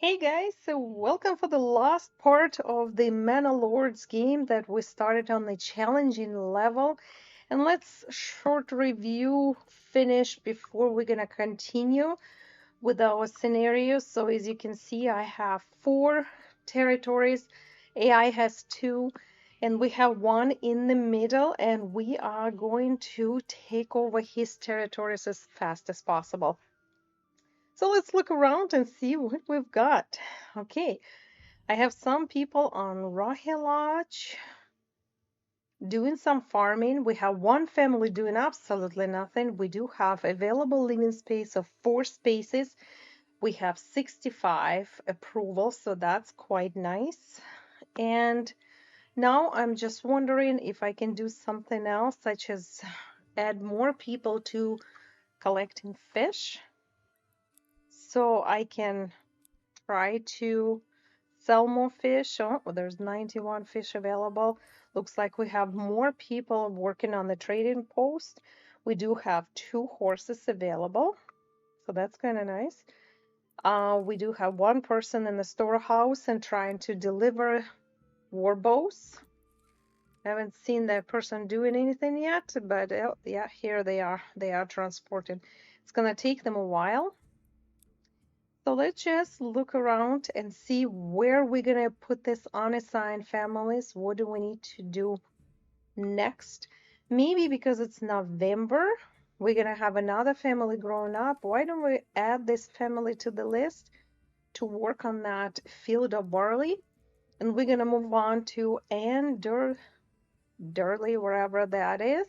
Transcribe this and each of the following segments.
Hey guys, so welcome for the last part of the Manor game that we started on the challenging level. And let's short review finish before we're gonna continue with our scenarios. So as you can see, I have 4 territories, AI has 2, and we have one in the middle, and we are going to take over his territories as fast as possible. So let's look around and see what we've got. Okay, I have some people on Rohilach doing some farming. We have one family doing absolutely nothing. We do have available living space of 4 spaces. We have 65 approvals, so that's quite nice. And now I'm just wondering if I can do something else, such as add more people to collecting fish. So I can try to sell more fish. Oh, there's 91 fish available. Looks like we have more people working on the trading post. We do have 2 horses available, so that's kind of nice. We do have one person in the storehouse and trying to deliver war bows. I haven't seen that person doing anything yet, but yeah, here they are. They are transported. It's gonna take them a while. So let's just look around and see where we're going to put this unassigned families. What do we need to do next? Maybe because it's November, we're going to have another family growing up. Why don't we add this family to the list to work on that field of barley? And we're going to move on to Ann Durley, wherever that is.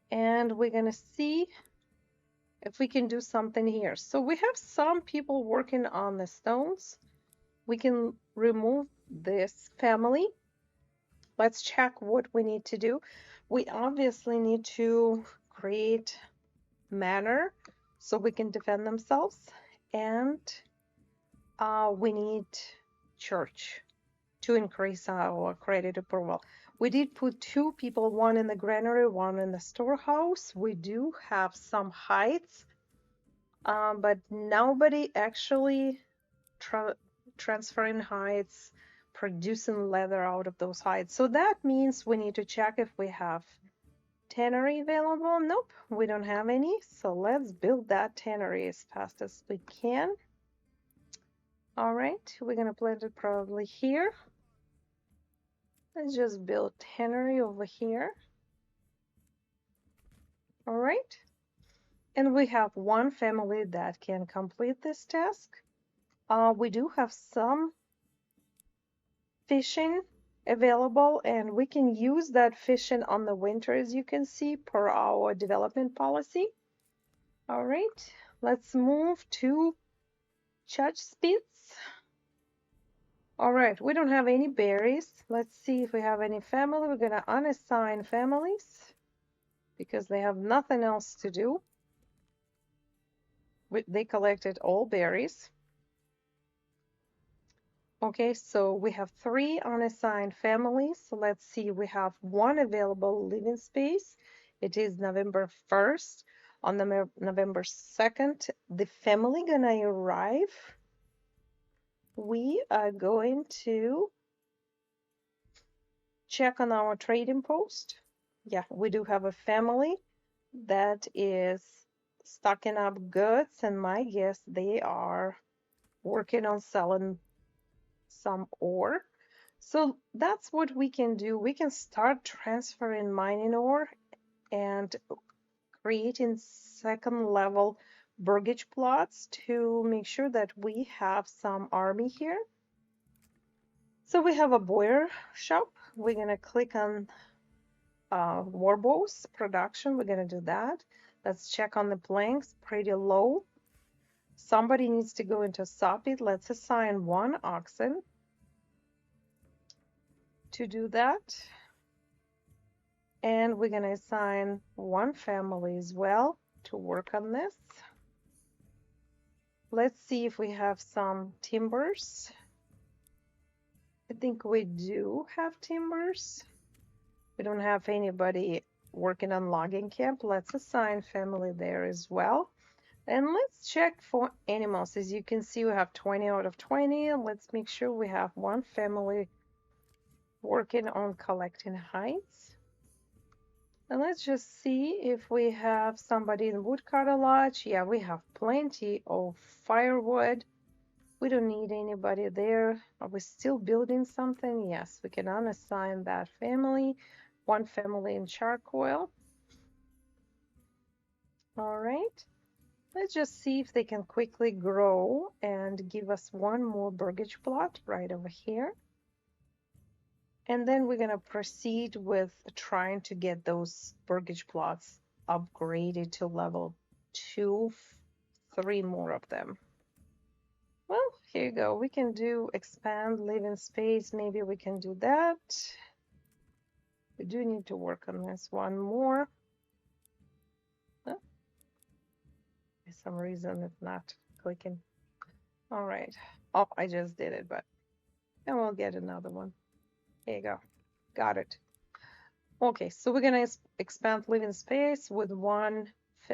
And we're going to see if we can do something here. So we have some people working on the stones. We can remove this family. Let's check what we need to do. We obviously need to create manor so we can defend themselves, and we need church to increase our credit approval. We did put 2 people, one in the granary, one in the storehouse. We do have some hides, but nobody actually transferring hides, producing leather out of those hides. So that means we need to check if we have tannery available. Nope, we don't have any. So let's build that tannery as fast as we can. All right, we're gonna plant it probably here. Let's just build tannery over here. All right. And we have one family that can complete this task. We do have some fishing available, and we can use that fishing on the winter, as you can see, per our development policy. All right, let's move to Judge Spitz. All right, we don't have any berries. Let's see if we have any family. We're gonna unassign families because they have nothing else to do. They collected all berries. Okay, so we have 3 unassigned families. So let's see, we have 1 available living space. It is November 1st. On the November 2nd, the family gonna arrive. We are going to check on our trading post. Yeah, we do have a family that is stocking up goods, and my guess they are working on selling some ore. So that's what we can do. We can start transferring mining ore and creating second level burgage plots to make sure that we have some army here. So we have a boiler shop. We're going to click on warbows production. We're going to do that. Let's check on the planks, pretty low. Somebody needs to go into soppit. Let's assign 1 oxen to do that. And we're going to assign 1 family as well to work on this. Let's see if we have some timbers. I think we do have timbers. We don't have anybody working on logging camp. Let's assign family there as well. And let's check for animals. As you can see, we have 20 out of 20. Let's make sure we have one family working on collecting hides. And let's just see if we have somebody in woodcutter lodge. Yeah, we have plenty of firewood. We don't need anybody there. Are we still building something? Yes, we can unassign that family. One family in charcoal. All right. Let's just see if they can quickly grow and give us one more burgage plot right over here. And then we're going to proceed with trying to get those burgage plots upgraded to level 2, 3 more of them. Well, here you go. We can do expand living space. Maybe we can do that. We do need to work on this one more. Oh, for some reason it's not clicking. All right. Oh, I just did it, but then we'll get another one. Here you go. Got it. Okay, so we're gonna expand living space with one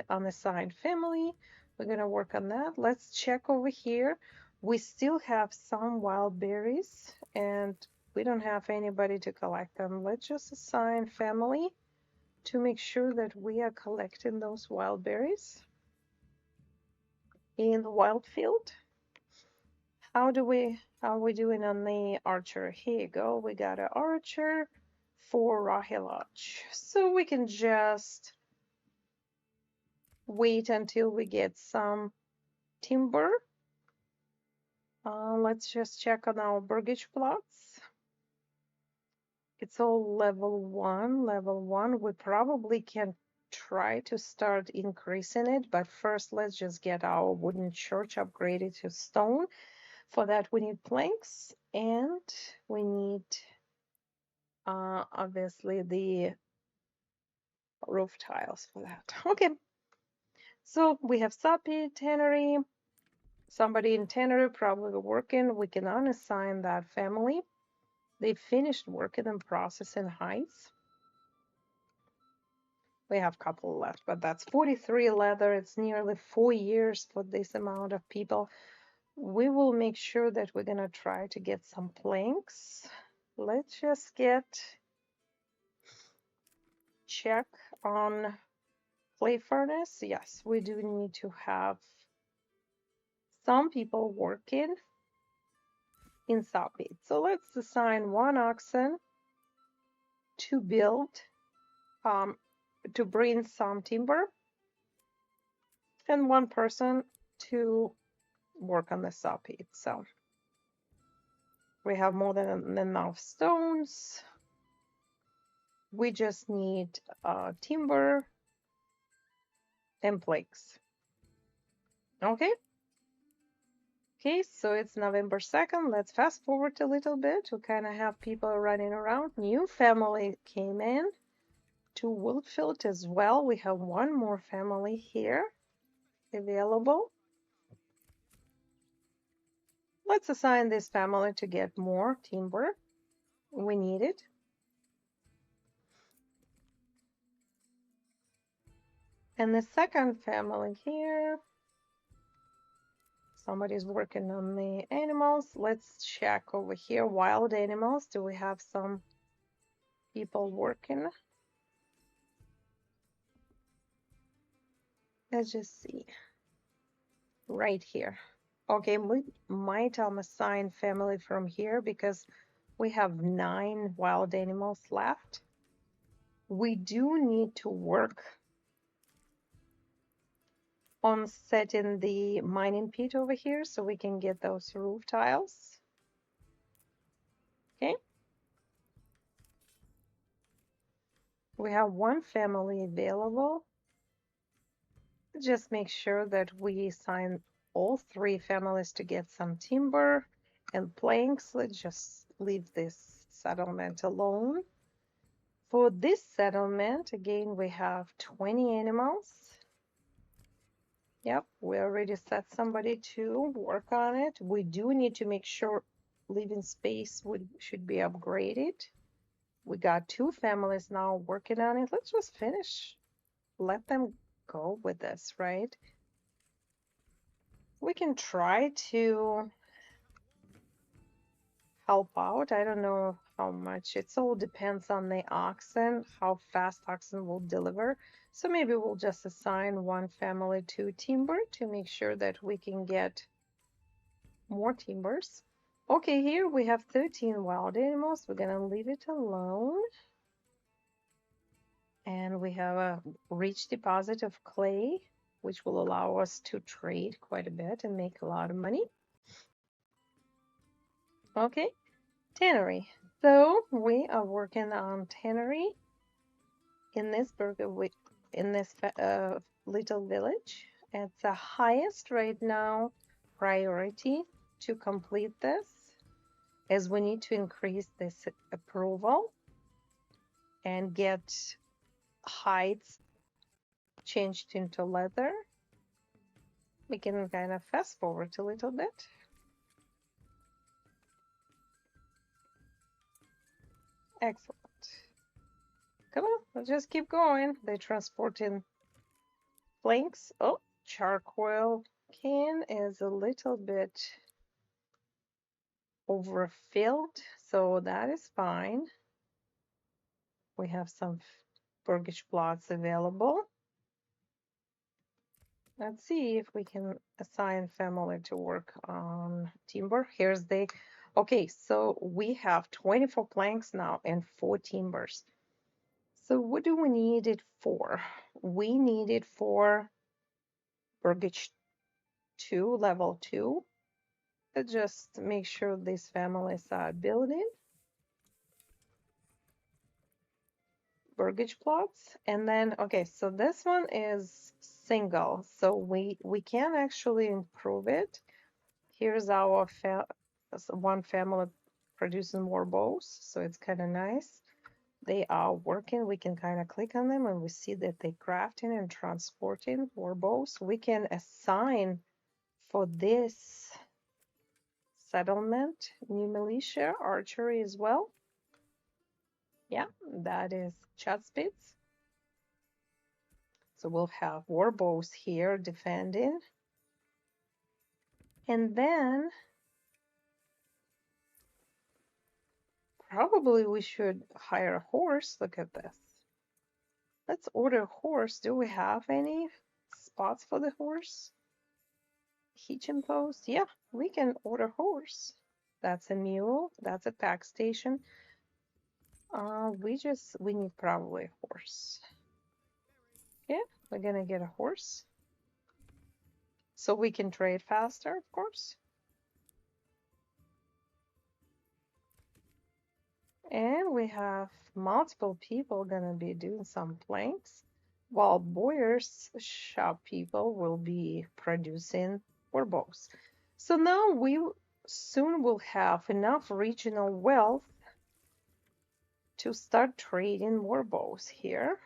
unassigned family. We're gonna work on that. Let's check over here. We still have some wild berries and we don't have anybody to collect them. Let's just assign family to make sure that we are collecting those wild berries in the wild field. How are we doing on the archer? Here you go. We got an archer for Rahilach. So we can just wait until we get some timber. Let's just check on our burgage plots. It's all level 1, level 1. We probably can try to start increasing it, but first let's just get our wooden church upgraded to stone. For that we need planks and we need obviously the roof tiles for that. Okay, so we have Sapi, Tannery, somebody in Tannery probably working. We can unassign that family. They finished working and processing hides. We have a couple left, but that's 43 leather. It's nearly 4 years for this amount of people. We will make sure that we're gonna try to get some planks. Let's just check on clay furnace. Yes, we do need to have some people working in saw pit. So let's assign one oxen to build, to bring some timber, and one person to work on the saw pit. So we have more than enough stones. We just need timber and planks. Okay. Okay, so it's November 2nd. Let's fast forward a little bit. We kind of have people running around. New family came in to Woodfield as well. We have one more family here available. Let's assign this family to get more timber. We need it. And the second family here, somebody's working on the animals. Let's check over here. Wild animals. Do we have some people working? Let's just see. Right here. Okay, we might assign family from here because we have 9 wild animals left. We do need to work on setting the mining pit over here so we can get those roof tiles. Okay. We have one family available. Just make sure that we assign all 3 families to get some timber and planks. Let's just leave this settlement alone. For this settlement, again, we have 20 animals. Yep, we already set somebody to work on it. We do need to make sure living space should be upgraded. We got 2 families now working on it. Let's just finish. Let them go with this, right? We can try to help out. I don't know how much. It all depends on the oxen, how fast oxen will deliver. So maybe we'll just assign one family to timber to make sure that we can get more timbers. Okay, here we have 13 wild animals. We're gonna leave it alone. And we have a rich deposit of clay, which will allow us to trade quite a bit and make a lot of money. Okay, tannery. So we are working on tannery in this little village. It's the highest right now priority to complete this, as we need to increase this approval and get hides changed into leather. We can kind of fast forward a little bit. Excellent. Come on, let's just keep going. They're transporting planks. Oh, charcoal can is a little bit overfilled, so that is fine. We have some burgage plots available. Let's see if we can assign family to work on timber. Here's the, okay, so we have 24 planks now and 4 timbers. So what do we need it for? We need it for burgage 2, level 2. Let's just make sure these families are building burgage plots. And then, okay, so this one is single, so we can actually improve it. Here's our one family producing more bows, so it's kind of nice. They are working. We can kind of click on them and we see that they're crafting and transporting more bows. We can assign for this settlement new militia archery as well. Yeah, that is chat spits. So we'll have war bows here defending. And then probably we should hire a horse. Look at this. Let's order a horse. Do we have any spots for the horse? Hitching post? Yeah, we can order horse. That's a mule. That's a pack station. We need probably a horse. Yeah, we're gonna get a horse. So we can trade faster, of course. And we have multiple people gonna be doing some planks, while Boyer's shop people will be producing war bows. So now we soon will have enough regional wealth to start trading war bows here.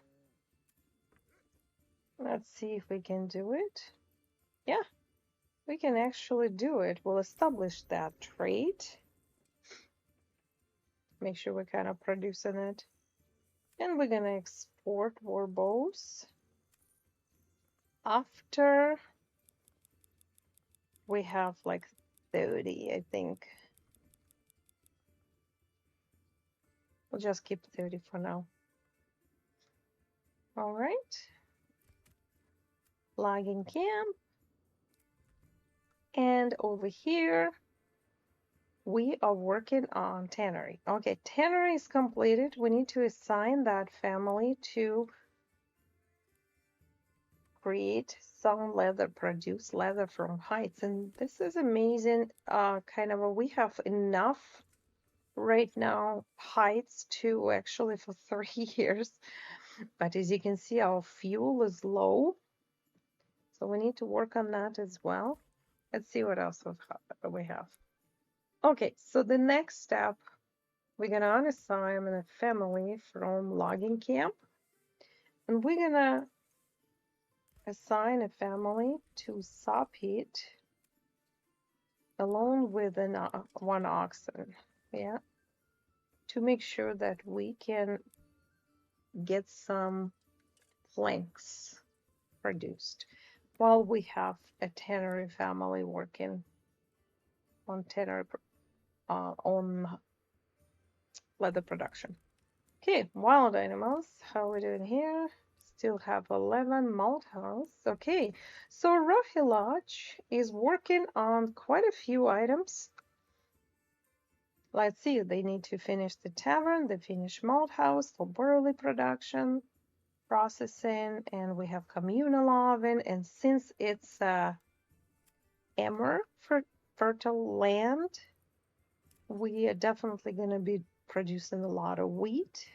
Let's see if we can do it. Yeah, we can actually do it. We'll establish that trade. Make sure we're kind of producing it. And we're gonna export war bows after we have like 30, I think. We'll just keep 30 for now. All right. Logging camp. And over here, we are working on tannery. Okay, tannery is completed. We need to assign that family to create some leather, produce leather from hides. And this is amazing. We have enough right now hides to actually for 3 years. But as you can see, our fuel is low. So we need to work on that as well. Let's see what else we have. Okay, so the next step, we're gonna unassign a family from logging camp. And we're gonna assign a family to saw pit along with one oxen. Yeah, to make sure that we can get some planks produced. while we have a tannery family working on tannery on leather production. Okay, wild animals. How are we doing here? Still have 11 malt house. Okay, so Rohi Lodge is working on quite a few items. Let's see, they need to finish the tavern, they finish malt house for barley production, processing, and we have communal oven. And since it's Emmer for fertile land, we are definitely going to be producing a lot of wheat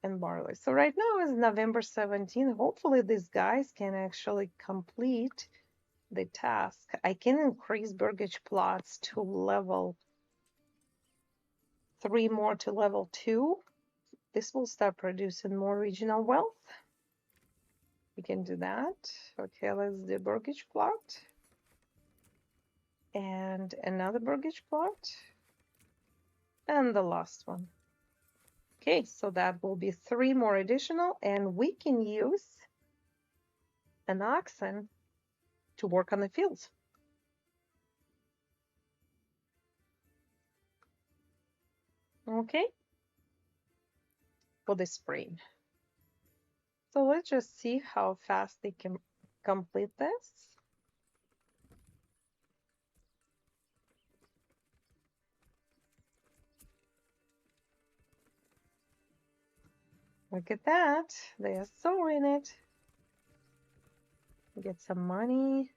and barley. So right now is November 17th. Hopefully these guys can actually complete the task. I can increase burgage plots to level 3 more to level 2. This will start producing more regional wealth. We can do that. Okay, let's do burgage plot. And another burgage plot. And the last one. Okay, so that will be 3 more additional, and we can use an oxen to work on the fields. Okay, for the spring. So let's just see how fast they can complete this. Look at that. They are sewing it. Get some money.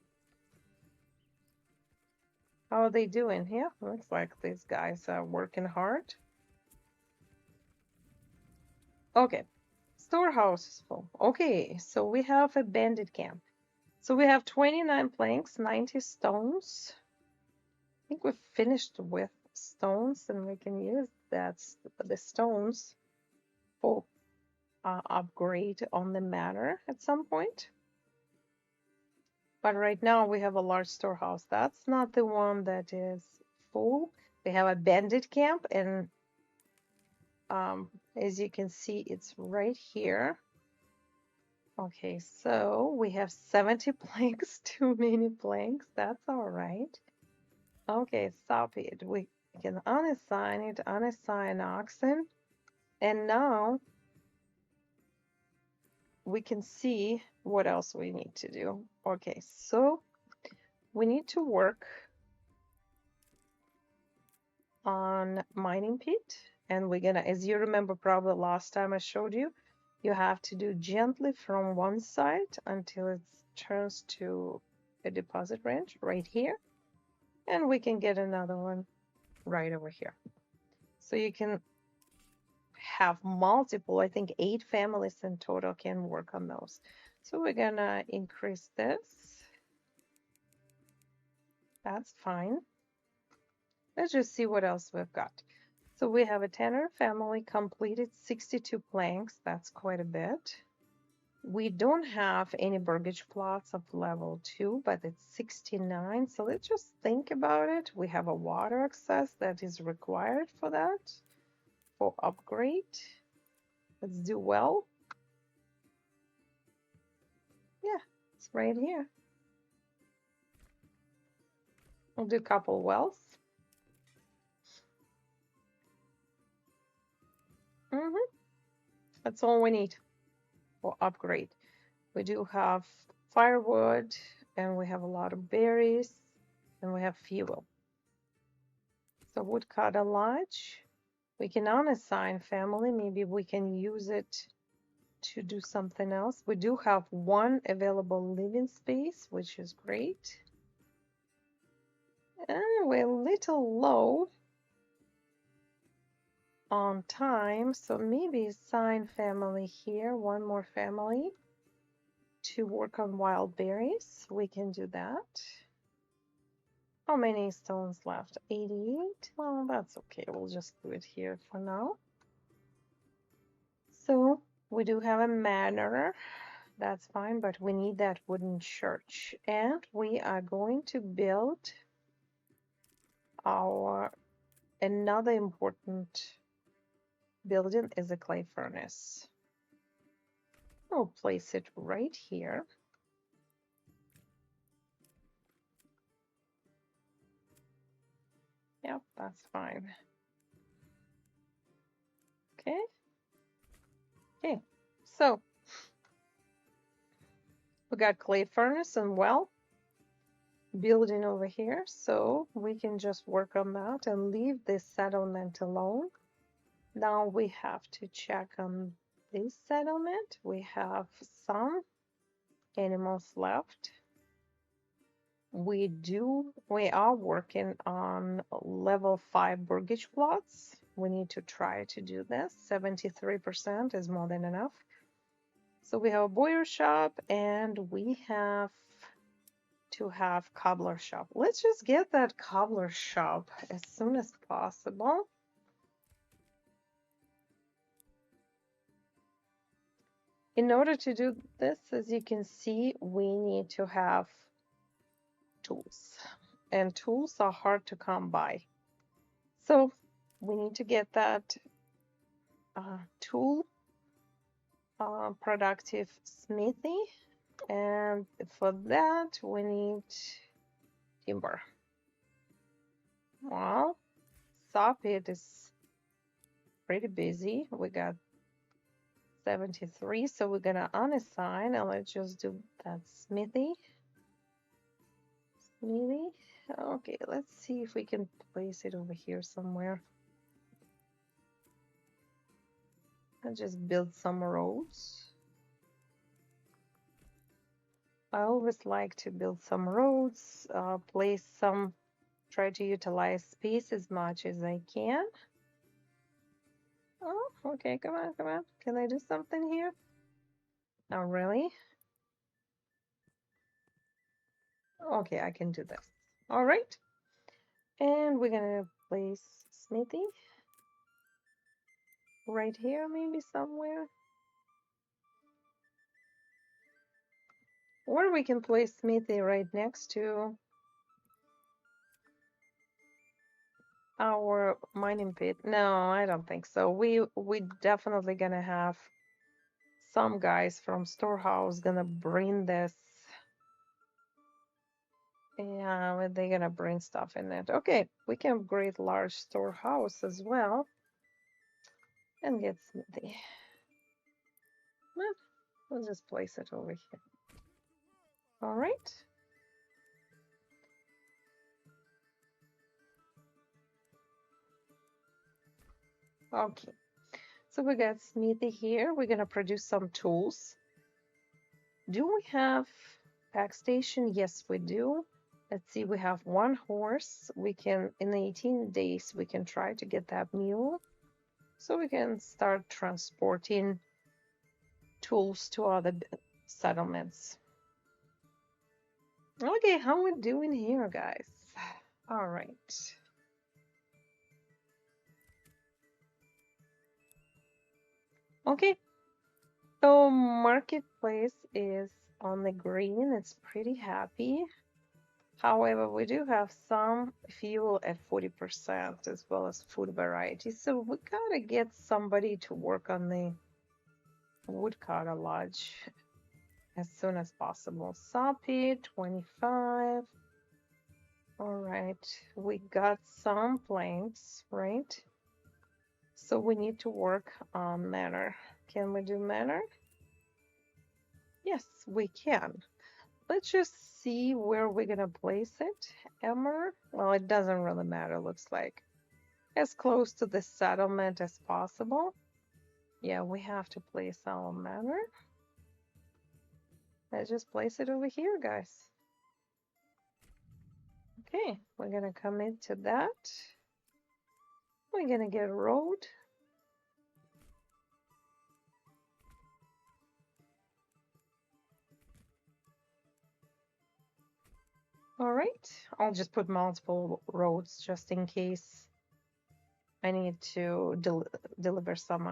How are they doing here? Looks like these guys are working hard. Okay. Storehouse is full. Okay, so we have a bandit camp. So we have 29 planks, 90 stones. I think we've finished with stones, and we can use the stones for upgrade on the manor at some point. But right now we have a large storehouse. That's not the one that is full. We have a bandit camp, and as you can see, it's right here. Okay, so we have 70 planks, too many planks. That's all right. Okay, stop it. We can unassign it, unassign oxen. And now we can see what else we need to do. Okay, so we need to work on mining pit. And we're gonna, as you remember probably last time I showed you, you have to do gently from one side until it turns to a deposit range right here. And we can get another one right over here. So you can have multiple, I think 8 families in total can work on those. So we're gonna increase this. That's fine. Let's just see what else we've got. So we have a tanner family completed 62 planks. That's quite a bit. We don't have any burgage plots of level 2, but it's 69. So let's just think about it. We have a water access that is required for that, for upgrade. Let's do well. Yeah, it's right here. We'll do a couple wells. That's all we need for upgrade. We do have firewood, and we have a lot of berries, and we have fuel. So woodcutter lodge. We can unassign family. Maybe we can use it to do something else. We do have 1 available living space, which is great. And we're a little low on time, so maybe assign family here, 1 more family to work on wild berries. We can do that. How many stones left? 88. Well, that's okay. We'll just do it here for now. So we do have a manor. That's fine, but we need that wooden church. And we are going to build our another important building is a clay furnace. We'll place it right here. Yep, that's fine. Okay. Okay. So we got clay furnace and well building over here, so we can just work on that and leave this settlement alone. Now we have to check on this settlement. We have some animals left. We are working on level 5 burgage plots. We need to try to do this. 73% is more than enough. So we have a boyer shop and we have to have cobbler shop. Let's just get that cobbler shop as soon as possible. In order to do this, as you can see, we need to have tools, and tools are hard to come by. So we need to get that tool productive smithy, and for that we need timber. Well, saw pit is pretty busy. We got 73, so we're gonna unassign and let's just do that smithy. Okay, let's see if we can place it over here somewhere. And just build some roads. I always like to build some roads, place some, try to utilize space as much as I can. Oh, okay, come on, come on. Can I do something here? Oh, really? Okay, I can do this. All right. And we're gonna place smithy right here, maybe somewhere. Or we can place smithy right next to our mining pit. No, I don't think so. We definitely gonna have some guys from storehouse gonna bring this. Yeah, they're gonna bring stuff in it. Okay, we can upgrade large storehouse as well and get smithy. Well, we'll just place it over here. All right. Okay, so we got smithy here. We're gonna produce some tools. Do we have pack station? Yes, we do. Let's see, we have one horse. We can, in 18 days, we can try to get that mule. So we can start transporting tools to other settlements. Okay, how we doing here, guys? All right. Okay, so marketplace is on the green. It's pretty happy. However, we do have some fuel at 40% as well as food variety. So we gotta get somebody to work on the woodcutter lodge as soon as possible. Sapi, 25. All right, we got some planks, right? So we need to work on Manor. Can we do Manor? Yes, we can. Let's just see where we're gonna place it. Emmer? Well, it doesn't really matter, looks like. As close to the settlement as possible. Yeah, we have to place our Manor. Let's just place it over here, guys. Okay, we're gonna commit to that. We're gonna get a road. All right, I'll just put multiple roads just in case I need to deliver some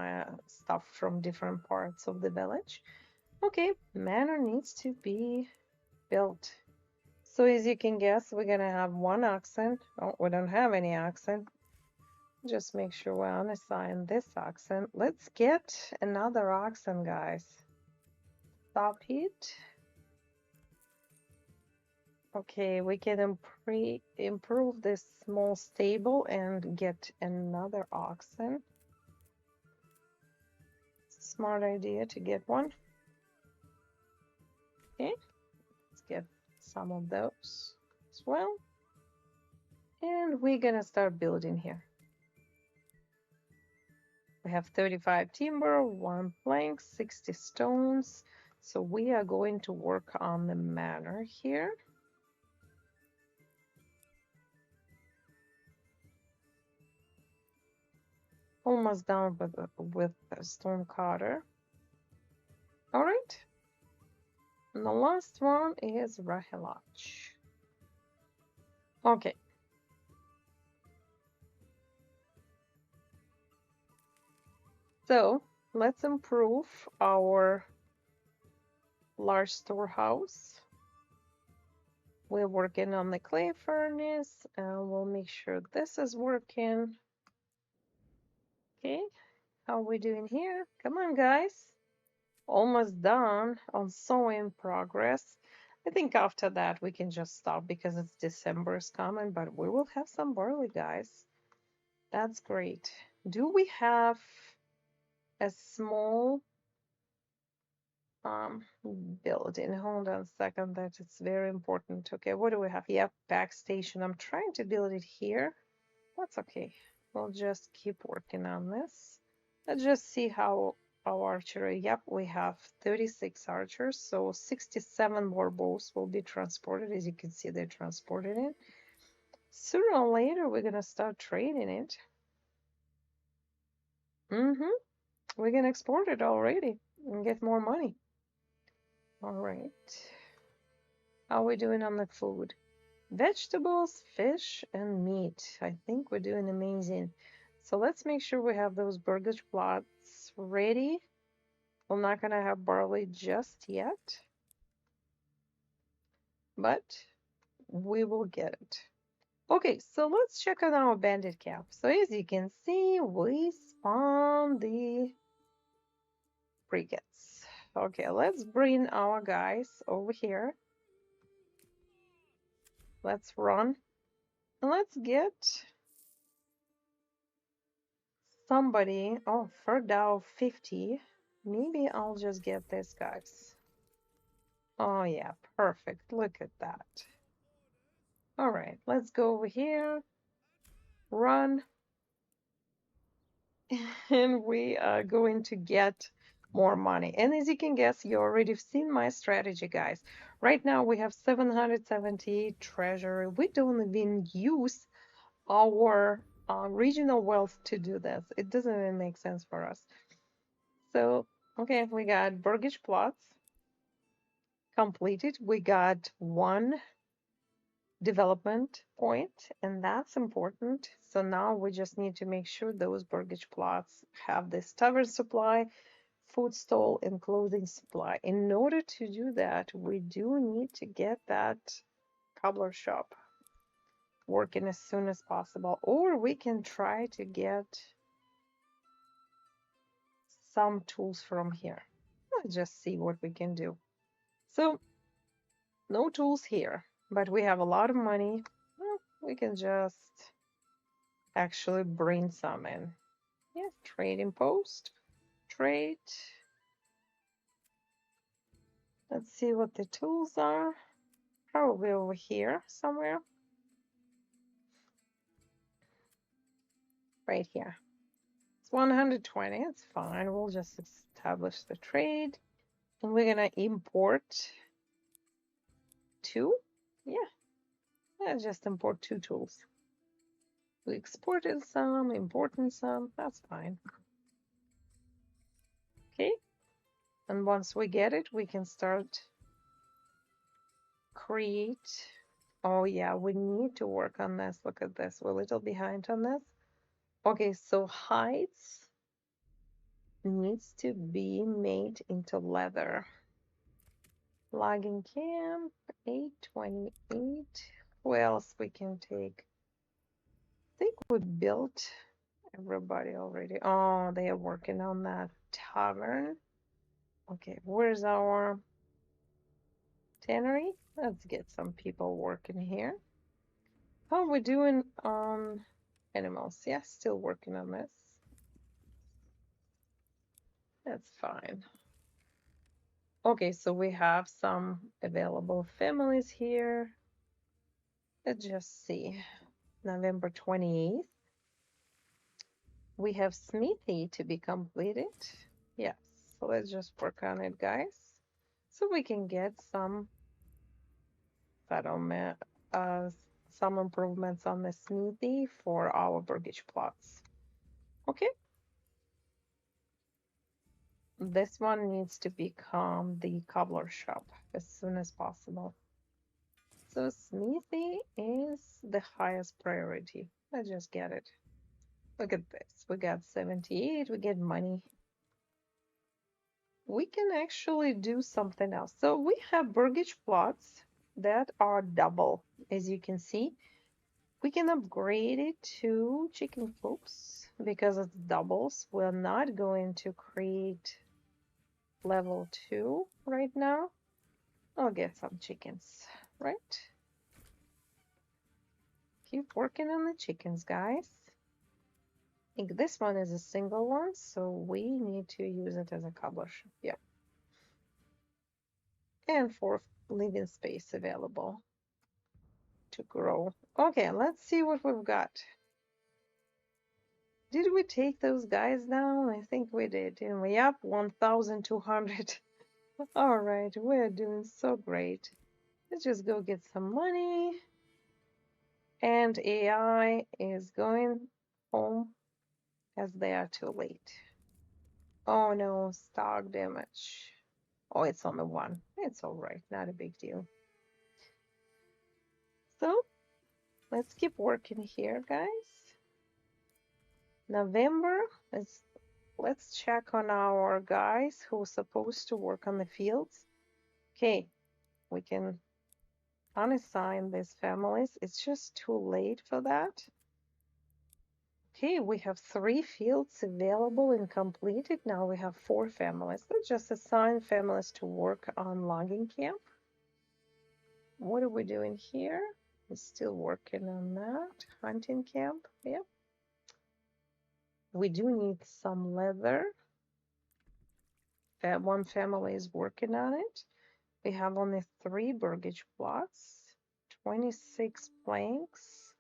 stuff from different parts of the village. Okay, manor needs to be built. So as you can guess, we're gonna have one oxen. Oh, we don't have any oxen. Just make sure we unassign this oxen. Let's get another oxen, guys. Stop it. Okay, we can improve this small stable and get another oxen. Smart idea to get one. Okay, let's get some of those as well. And we're gonna start building here. We have 35 timber, 1 plank, 60 stones. So we are going to work on the manor here. Almost done with the stone cutter. All right. And the last one is Rahilach. Okay. So let's improve our large storehouse. We're working on the clay furnace, and we'll make sure this is working. Okay, how are we doing here? Come on, guys. Almost done on sewing progress. I think after that we can just stop because it's December is coming, but we will have some barley, guys. That's great. Do we have a small building? Hold on a second, that is very important. Okay, what do we have? Yep, back station. I'm trying to build it here. That's okay. We'll just keep working on this. Let's just see how our archery. Yep, we have 36 archers, so 67 more bows will be transported. As you can see, they're transported it. Sooner or later, we're gonna start trading it. We're gonna export it already and get more money. All right. How are we doing on the food? Vegetables, fish, and meat. I think we're doing amazing. So let's make sure we have those burgage plots ready. We're not going to have barley just yet, but we will get it. Okay, so let's check on our bandit camp. So as you can see, we spawned the briquettes. Okay, let's bring our guys over here. Let's run. And let's get somebody. Oh, for Dow 50. Maybe I'll just get this, guys. Oh, yeah, perfect. Look at that. All right, let's go over here. Run. And we are going to get more money. And as you can guess, you already seen my strategy, guys. Right now we have 778 treasury. We don't even use our regional wealth to do this. It doesn't even make sense for us. So, okay, we got burgage plots completed. We got one development point, and that's important. So now we just need to make sure those burgage plots have this tavern supply, food stall, and clothing supply. In order to do that, we do need to get that cobbler shop working as soon as possible, or we can try to get some tools from here. Let's just see what we can do. So no tools here, but we have a lot of money. Well, we can just actually bring some in. Yes, trading post, trade. Let's see what the tools are. Probably over here somewhere. Right here. It's 120. It's fine. We'll just establish the trade. And we're going to import two. Yeah. Let's just import two tools. We exported some, imported some. That's fine. Okay. And once we get it, we can start create. Oh, yeah. We need to work on this. Look at this. We're a little behind on this. Okay, so hides needs to be made into leather. Logging camp, 828. Who else we can take? I think we built everybody already. Oh, they are working on that tavern. Okay, where's our tannery? Let's get some people working here. How we doing on animals? Yeah, still working on this. That's fine. Okay, so we have some available families here. Let's just see. November 28th. We have Smithy to be completed. Yes, so let's just work on it, guys. So we can get some settlement, some improvements on the Smithy for our mortgage plots. Okay. This one needs to become the cobbler shop as soon as possible. So Smithy is the highest priority. Let's just get it. Look at this. We got 78. We get money. We can actually do something else. So we have burgage plots that are double, as you can see. We can upgrade it to chicken coops because it's doubles. We're not going to create level 2 right now. I'll get some chickens, right? Keep working on the chickens, guys. I think this one is a single one, so we need to use it as a cobbler shop. Yeah. And for living space available to grow. Okay, let's see what we've got. Did we take those guys down? I think we did, didn't we? Up 1,200. All right, we're doing so great. Let's just go get some money. And AI is going home as they are too late. Oh no, stock damage. Oh, it's on the one. It's all right, not a big deal. So let's keep working here, guys. November, let's check on our guys who are supposed to work on the fields. Okay, we can unassign these families. It's just too late for that. Okay, we have 3 fields available and completed. Now we have 4 families. Let's just assign families to work on logging camp. What are we doing here? We're still working on that. Hunting camp, yep. We do need some leather. That one family is working on it. We have only 3 burgage plots, 26 planks.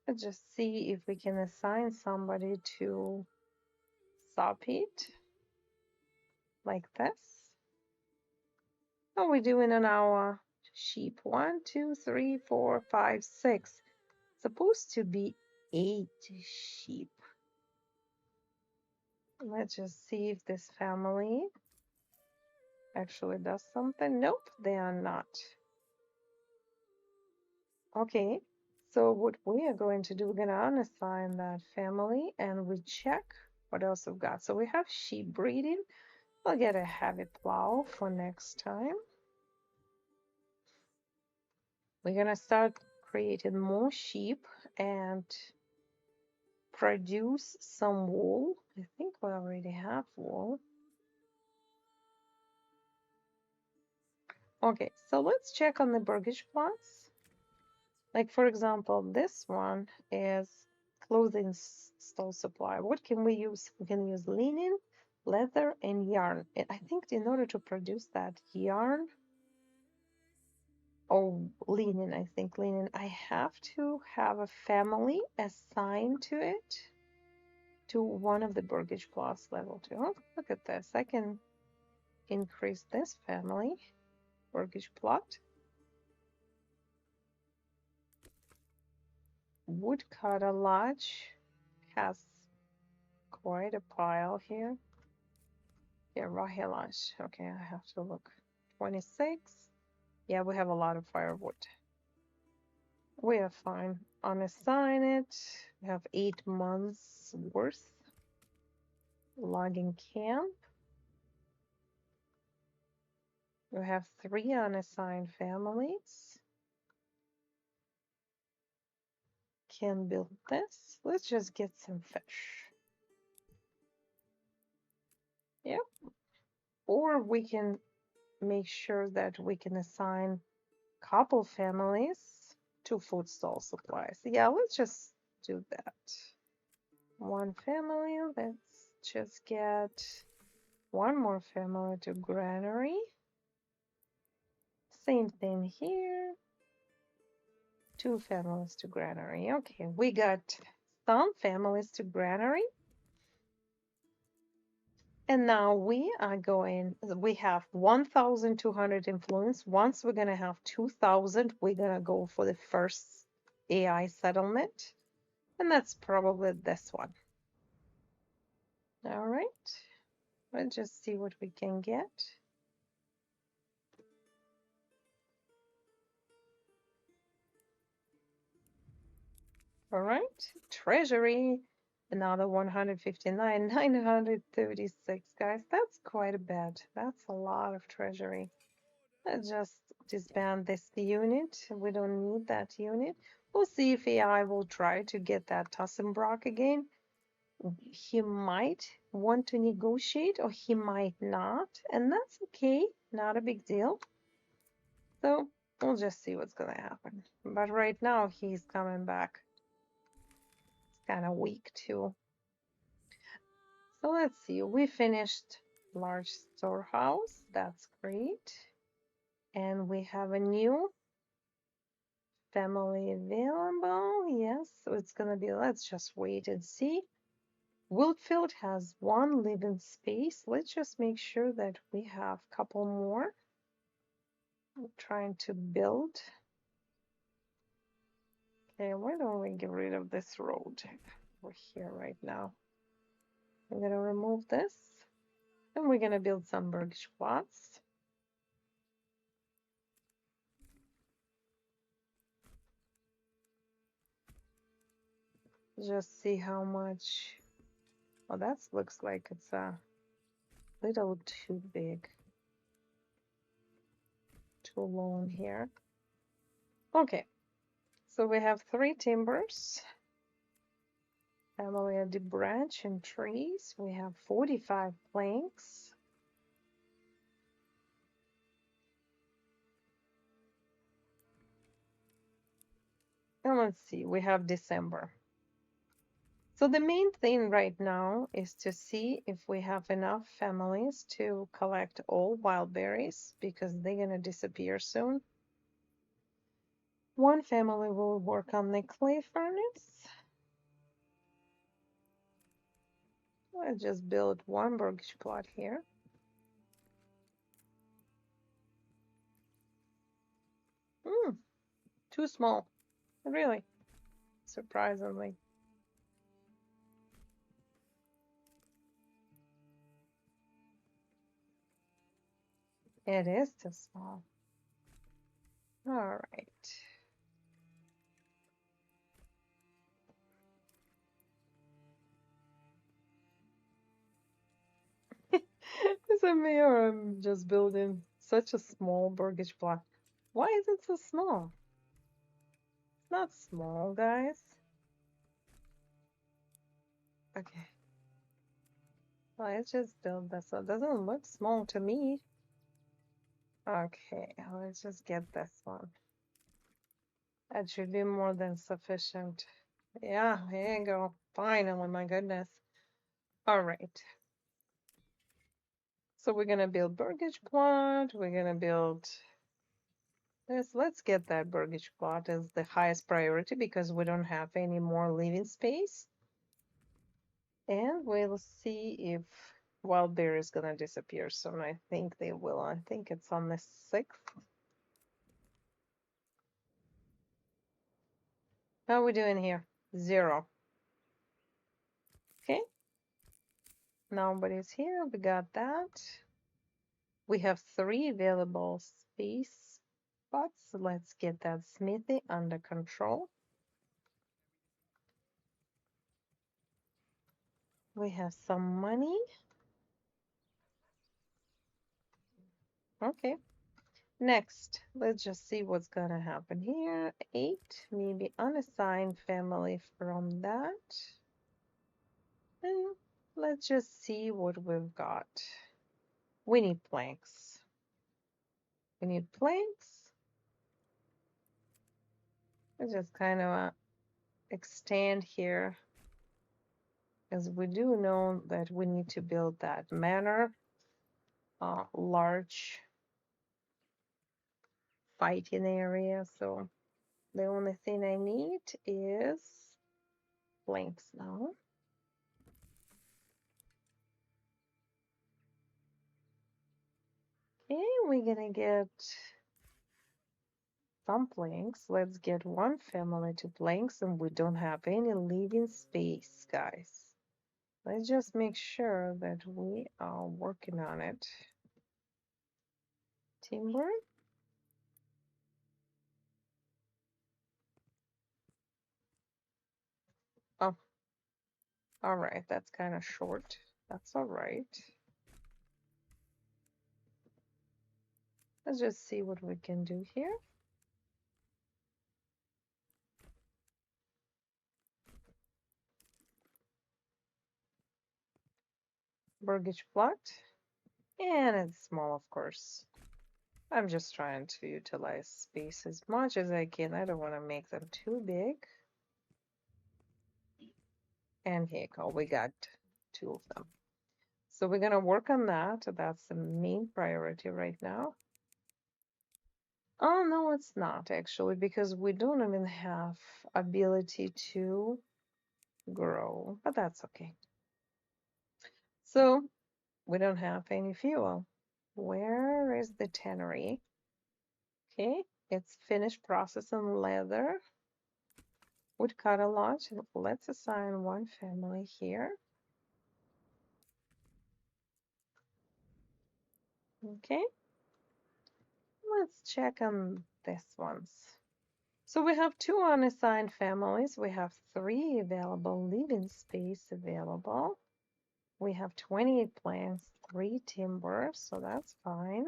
Let's just see if we can assign somebody to saw pit like this. How are we doing on our sheep? 1, 2, 3, 4, 5, 6. Supposed to be 8 sheep. Let's just see if this family actually does something. Nope, they are not. Okay, so what we are going to do, we're going to unassign that family and we check what else we've got. So we have sheep breeding. I'll get a heavy plow for next time. We're going to start creating more sheep and produce some wool. I think we already have wool. Okay, so let's check on the burgage plots. Like for example, this one is clothing stole supply. What can we use? We can use linen, leather, and yarn. And I think in order to produce that yarn, or linen, I think linen, I have to have a family assigned to it, to one of the burgage plots level 2. Oh, look at this. I can increase this family burgage plot. Woodcutter Lodge has quite a pile here. Yeah, Rahi Lodge. Okay, I have to look. 26. Yeah, we have a lot of firewood. We are fine. Unassign it. We have 8 months worth. Logging camp. We have 3 unassigned families. Can build this. Let's just get some fish. Yep. Or we can make sure that we can assign couple families to food stall supplies. Yeah, let's just do that. One family, let's just get one more family to granary. Same thing here. Two families to granary. Okay, we got some families to granary. And now we are going, we have 1,200 influence. Once we're going to have 2,000, we're going to go for the first AI settlement. And that's probably this one. All right. Let's just see what we can get. All right. Treasury, another 159, 936, guys. That's quite a bit. That's a lot of treasury. Let's just disband this unit. We don't need that unit. We'll see if AI will try to get that Tassenbrock again. He might want to negotiate or he might not, and that's okay. Not a big deal. So we'll just see what's gonna happen. But right now he's coming back. It's kind of weak too. So let's see. We finished large storehouse. That's great. And we have a new family available. Yes, so it's gonna be, let's just wait and see. Wiltfield has one living space. Let's just make sure that we have a couple more. I'm trying to build. Okay, why don't we get rid of this road? We're here right now. I'm gonna remove this. And we're gonna build some Bergish plots. Just see how much. Oh, that looks like it's a little too big. Too long here. Okay, so we have 3 timbers. Family of the branch and trees. We have 45 planks. And let's see, we have December. So the main thing right now is to see if we have enough families to collect all wild berries because they're gonna disappear soon. One family will work on the clay furnace. Let's just build one Bergish plot here. Too small, really, surprisingly. It is too small. All right. As a mayor, I'm just building such a small Bergish plot. Why is it so small? It's not small, guys. Okay. Let's just build this. It doesn't look small to me. Okay, let's just get this one. That should be more than sufficient. Yeah, here you go. Finally, my goodness. All right. So we're gonna build Bergish plot. We're gonna build this. Let's get that Bergish plot as the highest priority because we don't have any more living space. And we'll see if wild bear is gonna disappear soon. I think they will. I think it's on the 6th. How are we doing here? 0. Okay. Nobody's here. We got that. We have 3 available space spots. Let's get that smithy under control. We have some money. Okay. Next, let's just see what's gonna happen here. 8, maybe unassigned family from that. And let's just see what we've got. We need planks. We need planks. Let's just kind of extend here, as we do know that we need to build that manor, large fighting area. So the only thing I need is planks now. Okay, we're gonna get some planks. Let's get one family to planks, and we don't have any living space, guys. Let's just make sure that we are working on it. Timber. Oh, all right. That's kind of short. That's all right. Let's just see what we can do here. Burgage plot. And it's small, of course. I'm just trying to utilize space as much as I can. I don't want to make them too big. And here you go. We got 2 of them. So we're going to work on that. That's the main priority right now. Oh, no, it's not actually, because we don't even have ability to grow, but that's okay. So we don't have any fuel. Where is the tannery? Okay, it's finished processing leather. Would cut a lot. Let's assign one family here. Okay, let's check on this ones. So we have 2 unassigned families. We have 3 available living space available. We have 28 plants, 3 timber, so that's fine.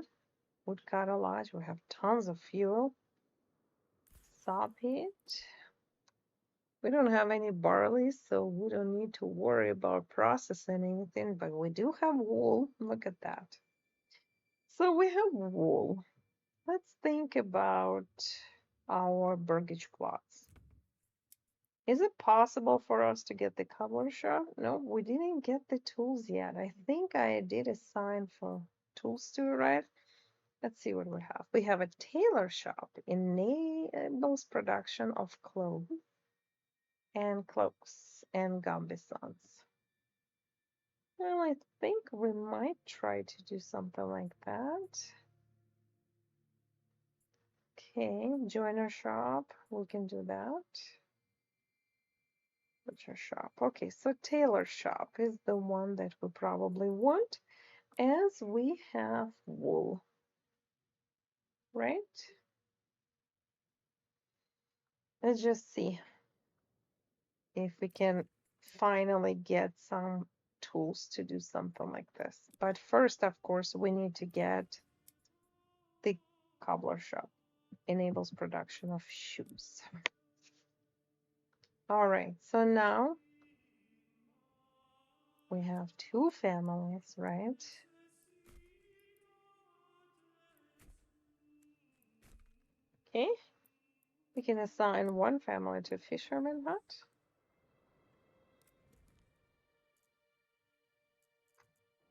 Wood cut a lot. We have tons of fuel. Saw pit. We don't have any barley, so we don't need to worry about processing anything, but we do have wool. Look at that. So we have wool. Let's think about our burgage plots. Is it possible for us to get the cobbler shop? No, we didn't get the tools yet. I think I did assign for tools too, right? Let's see what we have. We have a tailor shop, enables production of clothes and cloaks and gambesons. Well, I think we might try to do something like that. Okay, joiner shop, we can do that. Butcher shop. Okay, so tailor shop is the one that we probably want, as we have wool, right? Let's just see if we can finally get some tools to do something like this. But first, of course, we need to get the cobbler shop. Enables production of shoes. All right, so now we have 2 families, right? Okay, we can assign one family to fisherman hut.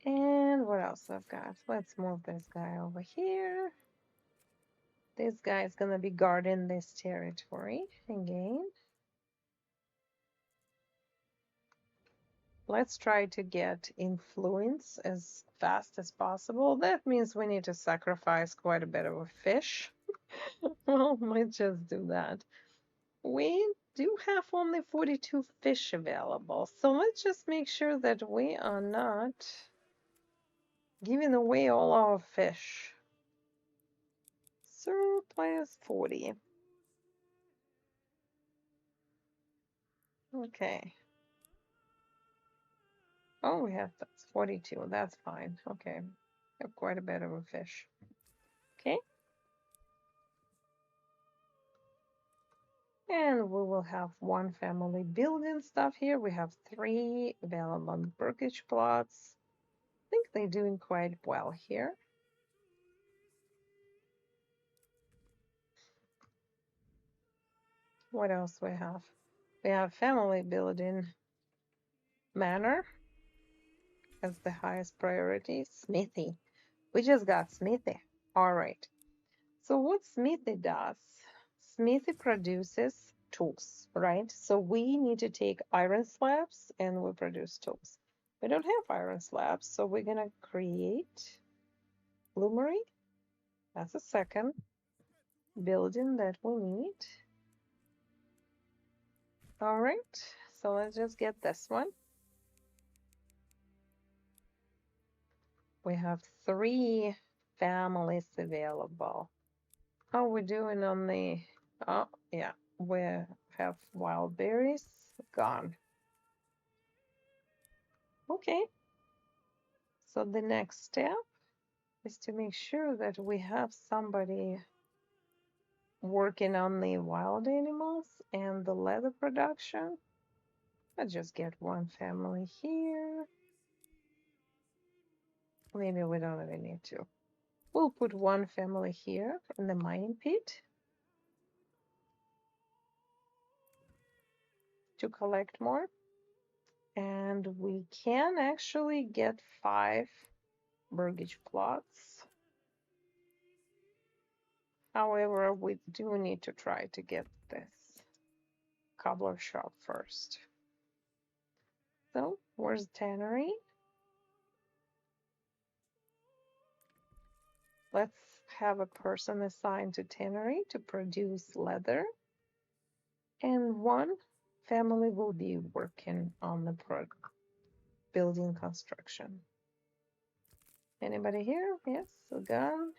And what else I've got? Let's move this guy over here. This guy is gonna be guarding this territory again. Let's try to get influence as fast as possible. That means we need to sacrifice quite a bit of a fish. Well, let's just do that. We do have only 42 fish available, so let's just make sure that we are not giving away all our fish. Surplus 40. Okay. Oh, we have that's 42. That's fine. Okay. We have quite a bit of a fish. Okay. And we will have one family building stuff here. We have 3 available burgage plots. I think they're doing quite well here. What else we have? We have family building. Manor as the highest priority. Smithy. We just got Smithy. All right. So what Smithy does, Smithy produces tools, right? So we need to take iron slabs and we produce tools. We don't have iron slabs, so we're gonna create bloomery. That's a second building that we need. All right, so let's just get this one. We have 3 families available. How are we doing on the, oh yeah, we have wild berries gone. Okay, so the next step is to make sure that we have somebody working on the wild animals and the leather production. Let's just get one family here. Maybe we don't even need to. We'll put one family here in the mining pit to collect more. And we can actually get 5 burgage plots. However, we do need to try to get this cobbler shop first. So, where's tannery? Let's have a person assigned to tannery to produce leather. And one family will be working on the building construction. Anybody here? Yes, gone.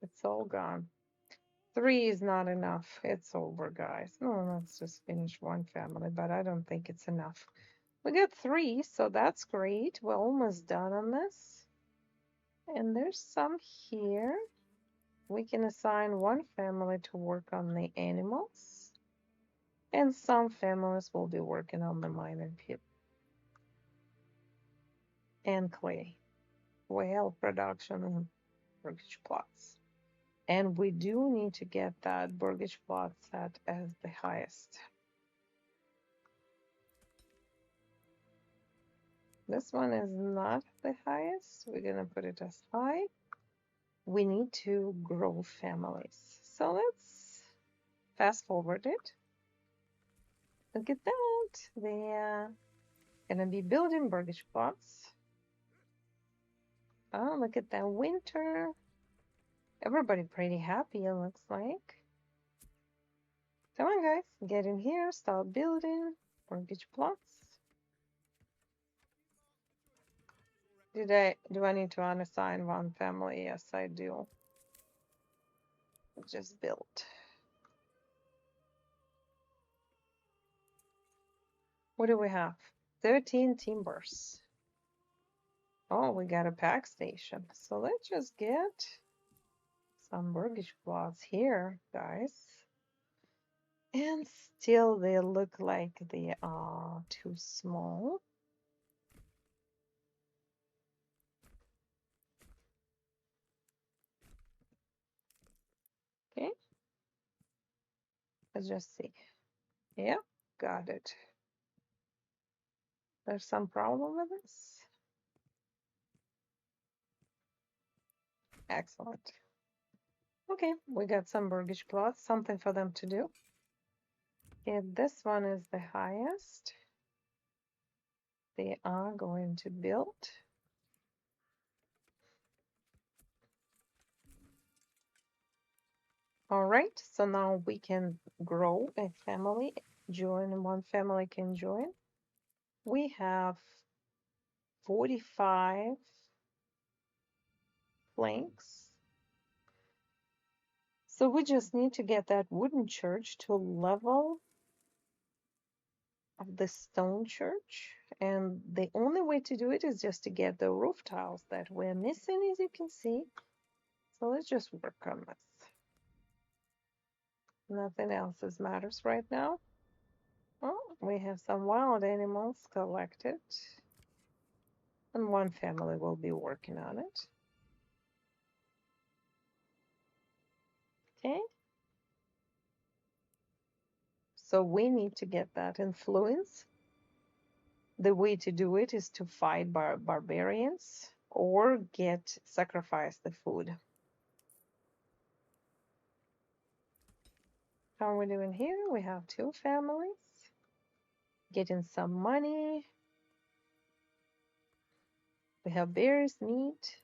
It's all gone. 3 is not enough. It's over, guys. No, let's just finish one family, but I don't think it's enough. We got 3, so that's great. We're almost done on this. And there's some here. We can assign one family to work on the animals. And some families will be working on the mining pit. And clay. Whale production and burgage plots. And we do need to get that burgage plot set as the highest. This one is not the highest. We're gonna put it as high. We need to grow families. So let's fast forward it. Look at that. They're gonna be building burgage plots. Oh, look at that winter. Everybody pretty happy, it looks like. Come on, guys, get in here, start building mortgage plots. Do I need to unassign one family? Yes, I do. Just built. What do we have? 13 timbers. Oh, we got a pack station. So let's just get some mortgage plots here, guys. And still they look like they are too small. Okay. Let's just see. Yeah, got it. There's some problem with this. Excellent. Okay, we got some mortgage plots, something for them to do. Okay, this one is the highest. They are going to build. All right, so now we can grow a family, join, one family can join. We have 45 planks. So we just need to get that wooden church to level of the stone church. And the only way to do it is just to get the roof tiles that we're missing, as you can see. So let's just work on this. Nothing else matters right now. Oh, we have some wild animals collected. And one family will be working on it. Okay. So we need to get that influence. The way to do it is to fight barbarians or sacrifice the food. How are we doing here? We have 2 families getting some money. We have bears, meat.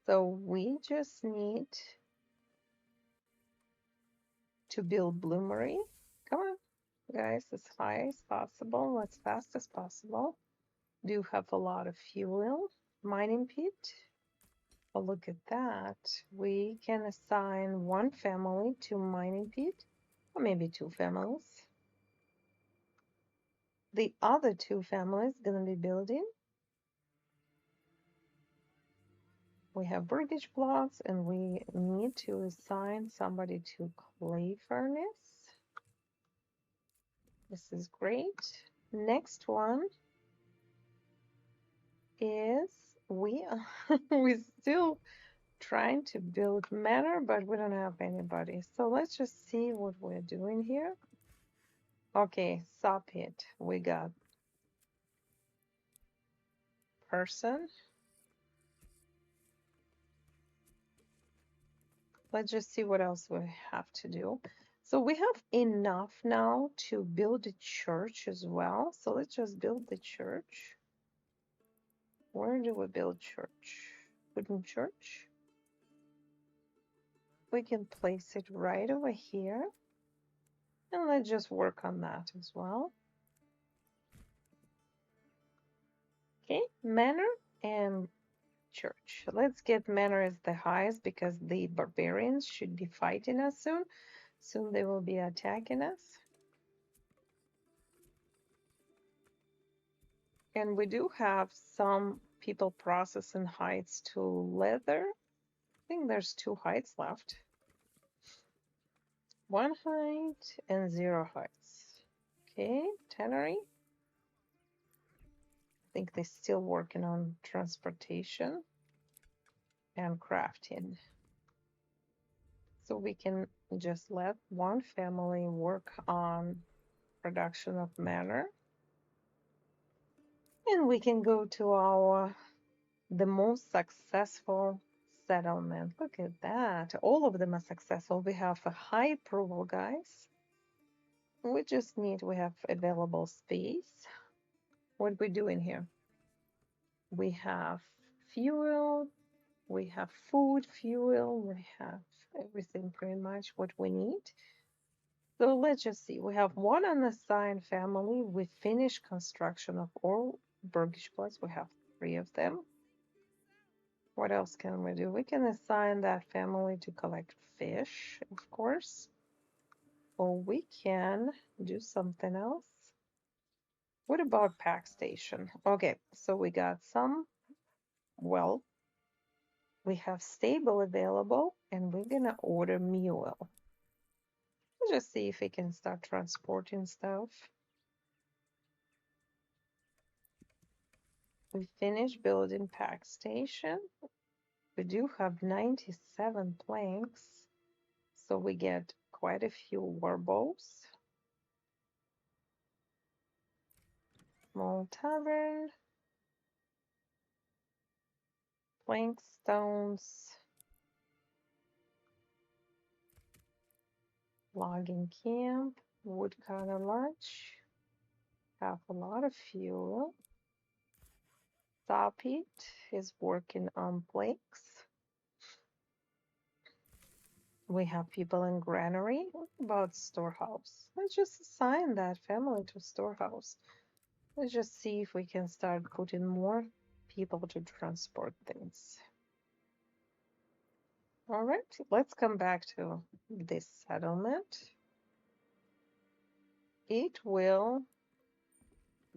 So we just need to build bloomery. Come on, guys, as high as possible, as fast as possible. Do have a lot of fuel. Mining pit. Oh, look at that. We can assign 1 family to mining pit, or maybe 2 families. The other 2 families gonna be building. We have breakage blocks, and we need to assign somebody to clay furnace. This is great. Next one is we still trying to build Manor, but we don't have anybody. So let's just see what we're doing here. Okay, saw pit. We got person. Let's just see what else we have to do. So we have enough now to build a church as well. So let's just build the church. Where do we build church? Wooden church. We can place it right over here. And let's just work on that as well. Okay, Manor and church. Let's get Manor as the highest because the barbarians should be fighting us soon. Soon they will be attacking us. And we do have some people processing hides to leather. I think there's 2 hides left. 1 hide and 0 hides. Okay, tannery. I think they're still working on transportation and crafting. So we can just let 1 family work on production of manor. And we can go to the most successful settlement. Look at that. All of them are successful. We have a high approval, guys. We have available space. What are we doing here? We have fuel, we have food, fuel, we have everything pretty much what we need. So let's just see. We have 1 unassigned family. We finished construction of all burgish plots. We have 3 of them. What else can we do? We can assign that family to collect fish, of course. Or we can do something else. What about pack station? Okay, so we got some, well, we have stable available, and we're gonna order mule. Let's just see if we can start transporting stuff. We finished building pack station. We do have 97 planks, so we get quite a few warbles. Small tavern. Plank stones. Logging camp. Woodcutter lodge. Have a lot of fuel. Saw pit is working on planks. We have people in granary. What about storehouse? Let's just assign that family to storehouse. Let's just see if we can start putting more people to transport things. All right, let's come back to this settlement. It will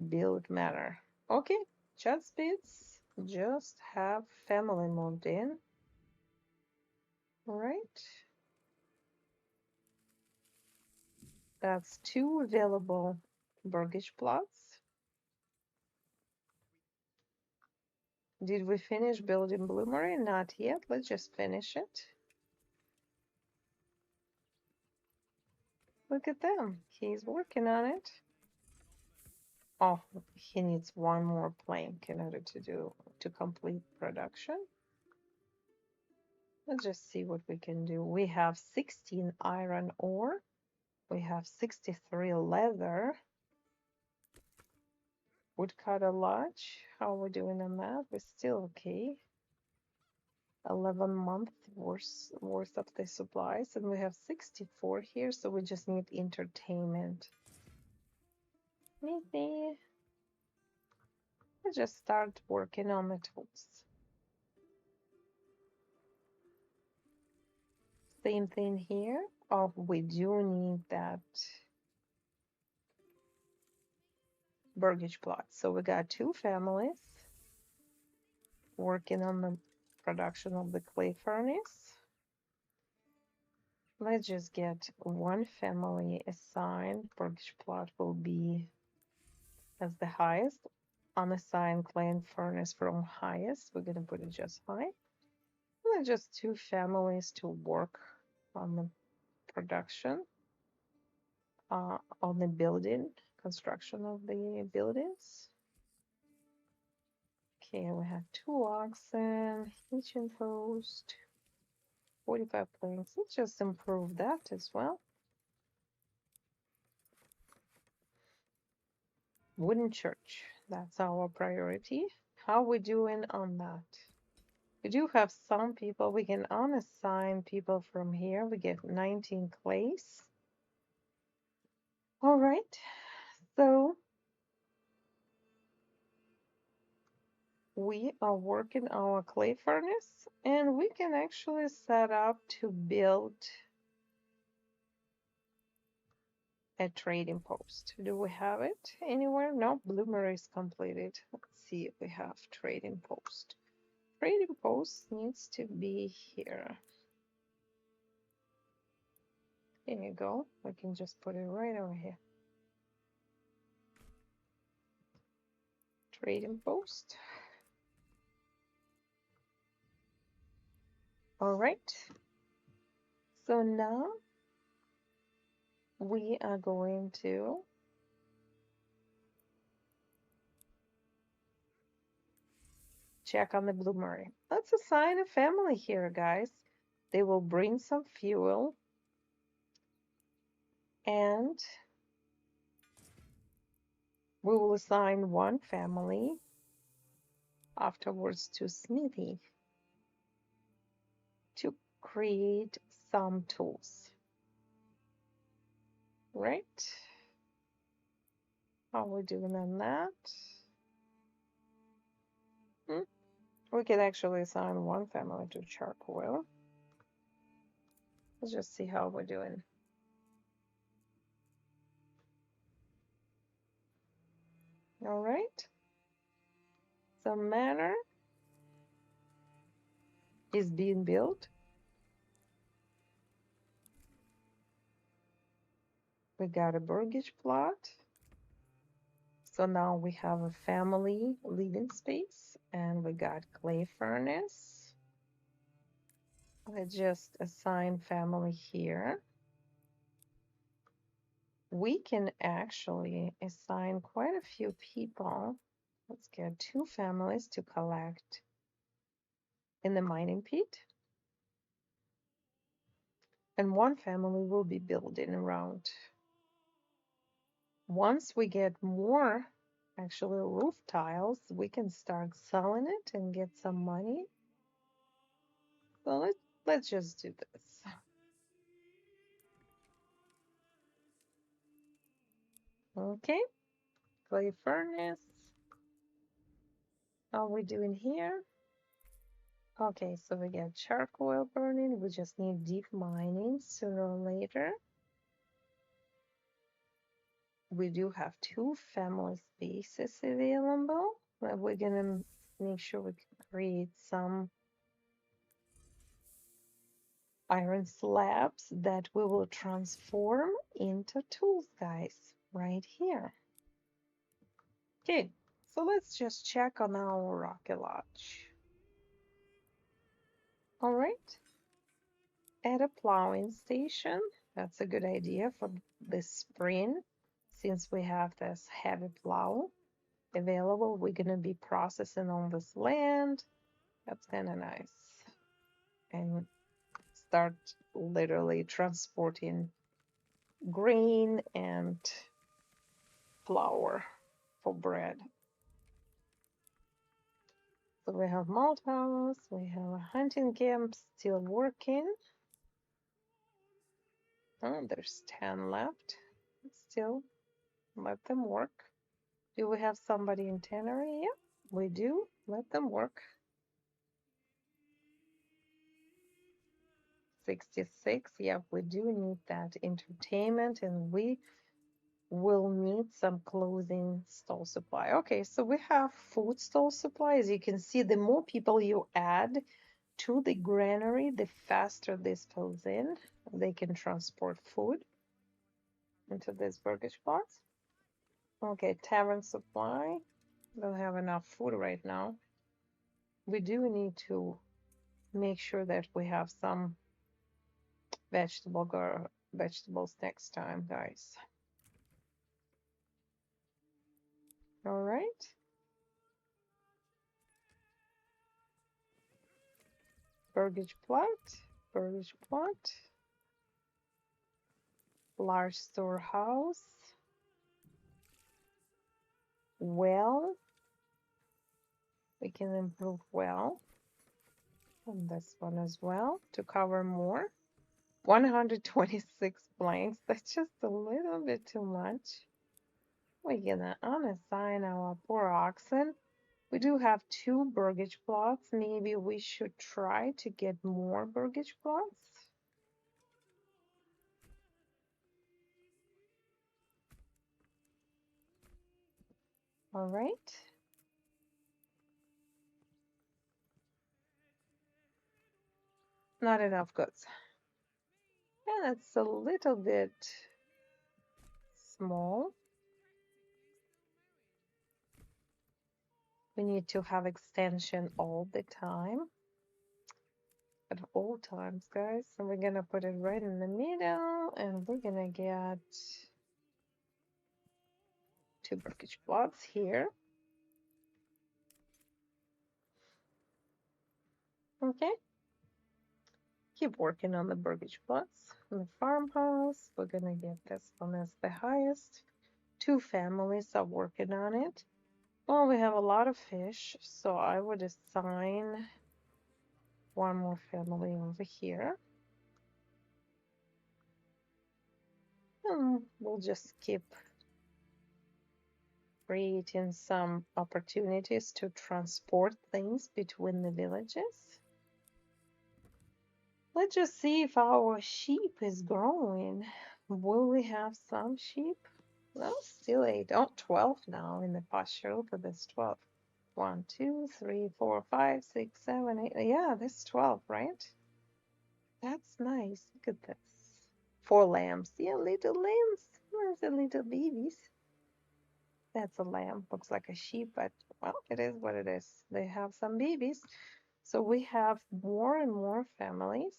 build manor. Okay, chat speeds. Just have family moved in. All right. That's 2 available burgish plots. Did we finish building bloomery? Not yet. Let's just finish it. Look at them. He's working on it. Oh, he needs one more plank in order to complete production. Let's just see what we can do. We have 16 iron ore. We have 63 leather. Woodcutter lodge. How are we doing on that? We're still okay. 11 months worth of the supplies, and we have 64 here, so we just need entertainment. Maybe let's just start working on the tools. Same thing here. Oh, we do need that burgage plot. So we got 2 families working on the production of the clay furnace. Let's just get 1 family assigned. Burgage plot will be as the highest. Unassigned clay furnace from highest. We're gonna put it just high. And just 2 families to work on the production, on the building, construction of the buildings. Okay, we have 2 oxen, kitchen post, 45 planks. Let's just improve that as well. Wooden church, that's our priority. How are we doing on that? We do have some people. We can unassign people from here. We get 19 clays. All right, so we are working our clay furnace, and we can actually set up to build a trading post. Do we have it anywhere? No, bloomer is completed. Let's see if we have trading post. Trading post needs to be here. There you go. We can just put it right over here. Trading post. All right. So now we are going to check on the bloomery. Let's assign a family here, guys. They will bring some fuel, and we will assign 1 family afterwards to Smithy to create some tools. Right? How are we doing on that? We can actually assign 1 family to charcoal. Let's just see how we're doing. All right. So Manor is being built. We got a burgage plot. So now we have a family living space, and we got clay furnace. I just assign family here. We can actually assign quite a few people. Let's get 2 families to collect in the mining pit. And 1 family will be building around. Once we get more actually roof tiles, we can start selling it and get some money. So let's just do this. Okay, clay furnace. How are we doing here? Okay, so we get charcoal burning. We just need deep mining sooner or later. We do have 2 family spaces available. But we're gonna make sure we can create some iron slabs that we will transform into tools, guys, right here. Okay, so let's just check on our rocket lodge. All right, at a plowing station, That's a good idea for this spring. Since we have this heavy plow available, we're going to be processing on this land. That's kind of nice. And start literally transporting grain and flour for bread. So we have malt house, we have a hunting camp still working. Oh, there's 10 left. Still, let them work. Do we have somebody in tannery? Yeah, we do. Let them work. 66. Yeah, we do need that entertainment, and we will need some clothing stall supply. Okay, so we have food stall supply. As you can see, the more people you add to the granary, the faster this fills in. They can transport food into this burgage box. Okay, tavern supply. Don't have enough food right now. We do need to make sure that we have some vegetables next time, guys. All right. Burgage plot, large storehouse, well, we can improve well on this one as well to cover more. 126 blanks, that's just a little bit too much. We're gonna unassign our poor oxen. We do have 2 burgage plots. Maybe we should try to get more burgage plots. All right. Not enough goods. And it's a little bit small. We need to have extension all the time. At all times, guys. So we're gonna put it right in the middle, and we're gonna get 2 burgage plots here. Okay. Keep working on the burgage plots. In the farmhouse, we're gonna get this one as the highest. 2 families are working on it. Well, we have a lot of fish, so I would assign 1 more family over here. And we'll just keep creating some opportunities to transport things between the villages. Let's just see if our sheep is growing. Will we have some sheep? Well, still 8. Oh, 12 now in the pasture. Look at this 12. 1, 2, 3, 4, 5, 6, 7, 8. Yeah, this 12, right? That's nice. Look at this. 4 lambs. Yeah, little lambs. Where's the little babies? That's a lamb. Looks like a sheep, but well, it is what it is. They have some babies. So we have more and more families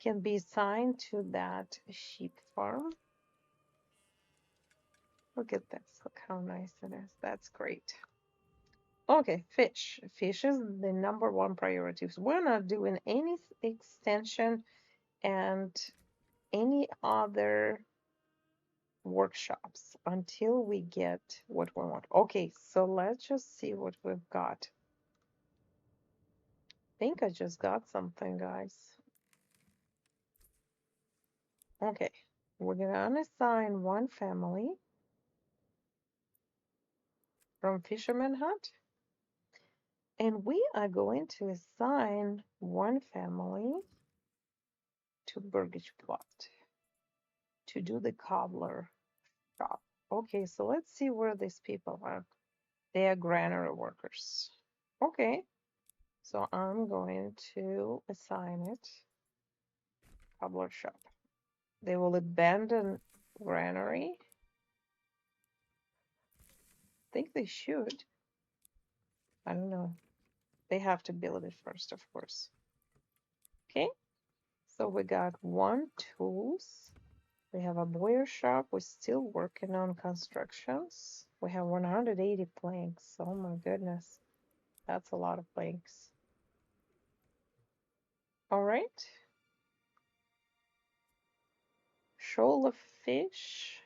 can be assigned to that sheep farm. Look at this. Look how nice it is. That's great. Okay, fish. Fish is the number 1 priority. So we're not doing any extension and any other workshops until we get what we want. Okay, so let's just see what we've got. I think I just got something, guys. Okay, we're gonna unassign 1 family from Fisherman Hut, and we are going to assign 1 family to Burgage Plot to do the cobbler shop. Okay, so let's see where these people are. They are granary workers. Okay, so I'm going to assign it cobbler shop. They will abandon granary. I think they should. I don't know. They have to build it first, of course. Okay, So we got 1 tools. We have a boyer shop. We're still working on constructions. We have 180 planks. Oh my goodness. That's a lot of planks. All right. Shoal of fish.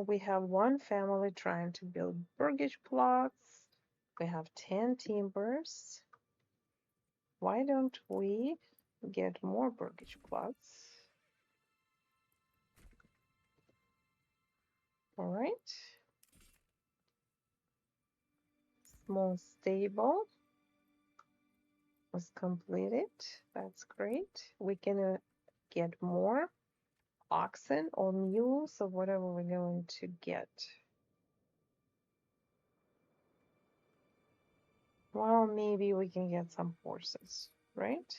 We have one family trying to build burgage plots. We have 10 timbers. Why don't we get more burgage plots? All right. Small stable was completed. That's great. We can get more oxen or mules or whatever we're going to get. Well, maybe we can get some horses, right?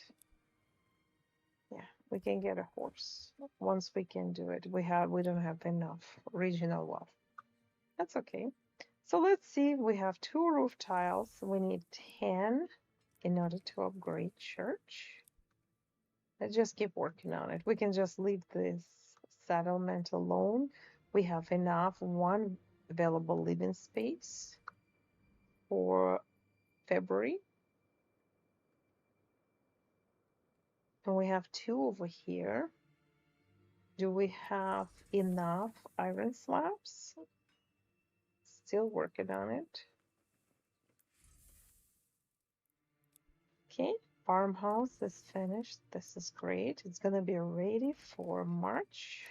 Yeah, we can get a horse once we can do it. We don't have enough regional wealth. That's okay. So let's see. We have 2 roof tiles. We need 10 in order to upgrade church. Let's just keep working on it. We can just leave this settlement alone. We have enough, 1 available living space for February. And we have 2 over here. Do we have enough iron slabs? Still working on it. Okay, farmhouse is finished. This is great. It's gonna be ready for March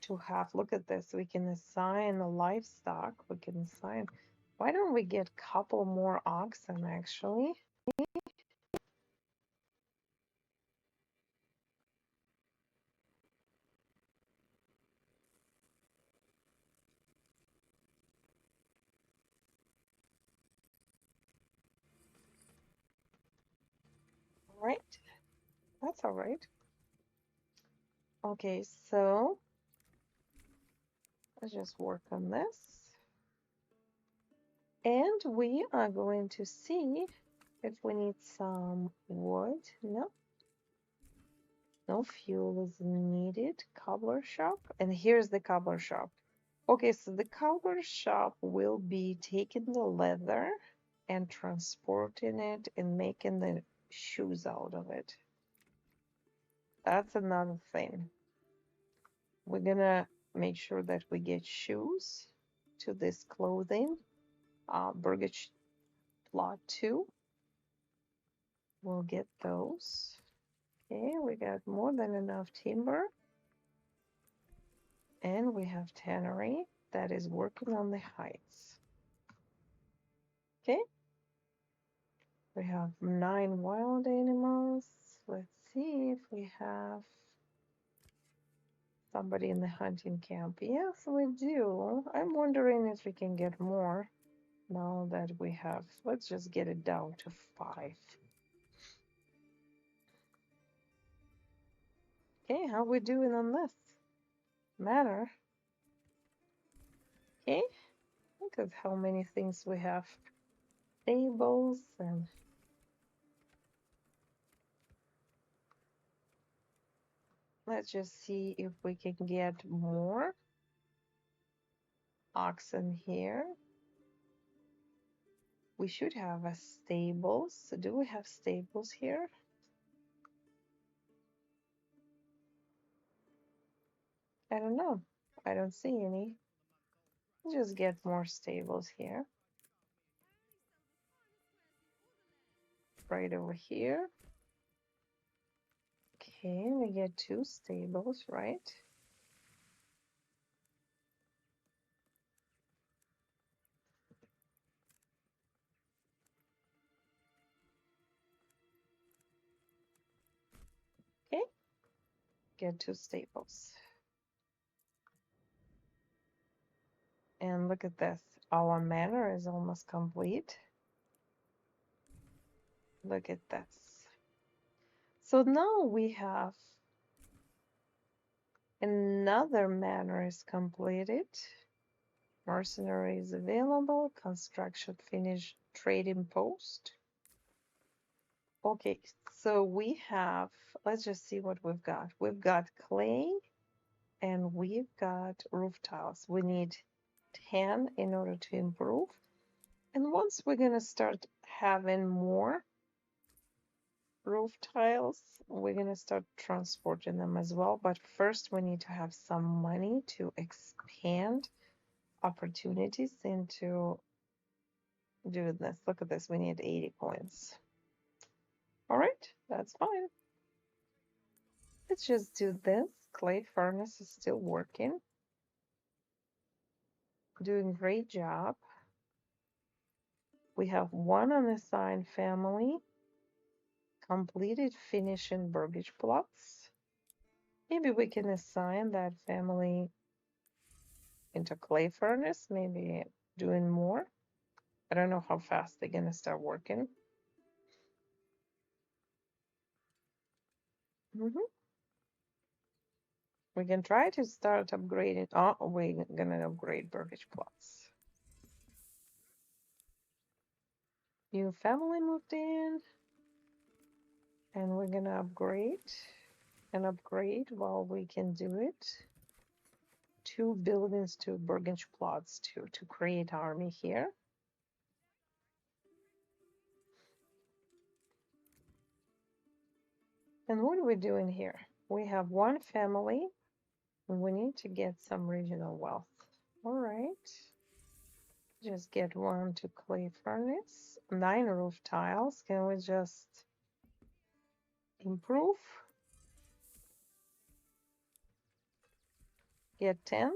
to have. Look at this. We can assign a livestock. We can assign. Why don't we get a couple more oxen actually? All right, that's all right. Okay, so let's just work on this. And we are going to see if we need some wood. No, no fuel is needed. Cobbler shop. And here's the cobbler shop. Okay, so the cobbler shop will be taking the leather and transporting it and making the shoes out of it. That's another thing. We're gonna make sure that we get shoes to this clothing. Burgage plot 2. We'll get those. Okay, we got more than enough timber. And we have tannery that is working on the heights. Okay. We have 9 wild animals. Let's see if we have somebody in the hunting camp. Yes, we do. I'm wondering if we can get more now that we have. Let's just get it down to 5. Okay, how we doing on this? Manor. Okay, look at how many things we have. Tables and let's just see if we can get more oxen here. We should have a stables. So do we have stables here? I don't know. I don't see any. Just get more stables here. Right over here. Okay, we get 2 stables, right? Okay, get 2 stables. And look at this. Our manor is almost complete. Look at this. So now we have another manor is completed. Mercenary is available. Construction finished. Trading post. Okay, so we have let's just see what we've got. We've got clay and we've got roof tiles. We need 10 in order to improve. And once we're going to start having more roof tiles, we're going to start transporting them as well. But first, we need to have some money to expand opportunities into doing this. Look at this. We need 80 coins. All right, that's fine. Let's just do this. Clay furnace is still working. Doing great job. We have one unassigned family. Completed finishing burgage plots. Maybe we can assign that family into clay furnace, maybe doing more. I don't know how fast they're gonna start working. We can try to start upgrading. Oh, we're gonna upgrade burgage plots. New family moved in, and we're gonna upgrade and upgrade while we can do it. 2 buildings to burgage plots to create army here. And what are we doing here? We have one family, and we need to get some regional wealth. All right. Just get one to clay furnace. 9 roof tiles. Can we just improve? Get 10?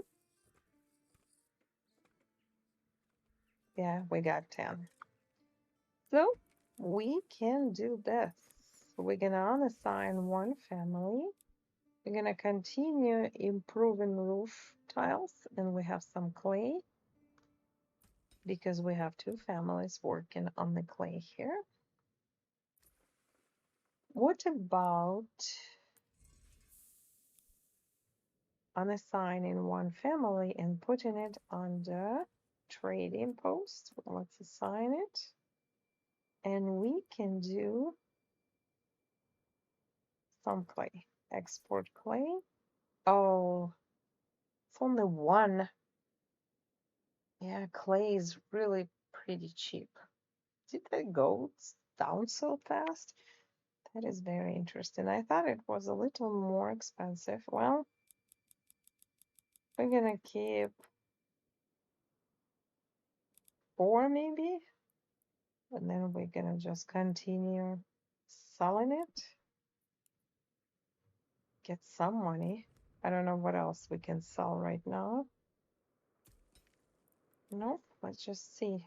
Yeah, we got 10. So we can do this. We're gonna unassign one family. We're gonna continue improving roof tiles, and we have some clay because we have 2 families working on the clay here. What about unassigning one family and putting it on the trading post? Let's assign it. And we can do some clay. Export clay. Oh, it's only one. Yeah, clay is really pretty cheap. Did that go down so fast? That is very interesting. I thought it was a little more expensive. Well, we're gonna keep 4 maybe, and then we're gonna just continue selling it. Get some money. I don't know what else we can sell right now. Nope, let's just see.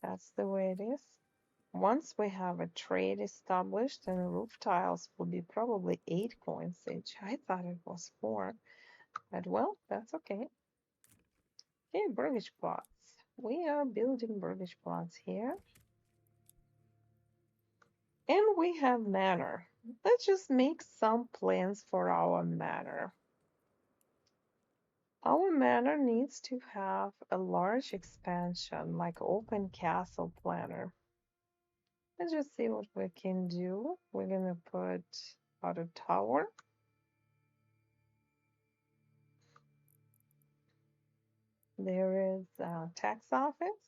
That's the way it is. Once we have a trade established, and roof tiles will be probably 8 coins each. I thought it was 4, but well, that's okay. Okay, burgage plots. We are building burgage plots here. And we have manor. Let's just make some plans for our manor. Our manor needs to have a large expansion, like open castle planner. Let's just see what we can do. We're gonna put out a tower. There is a tax office.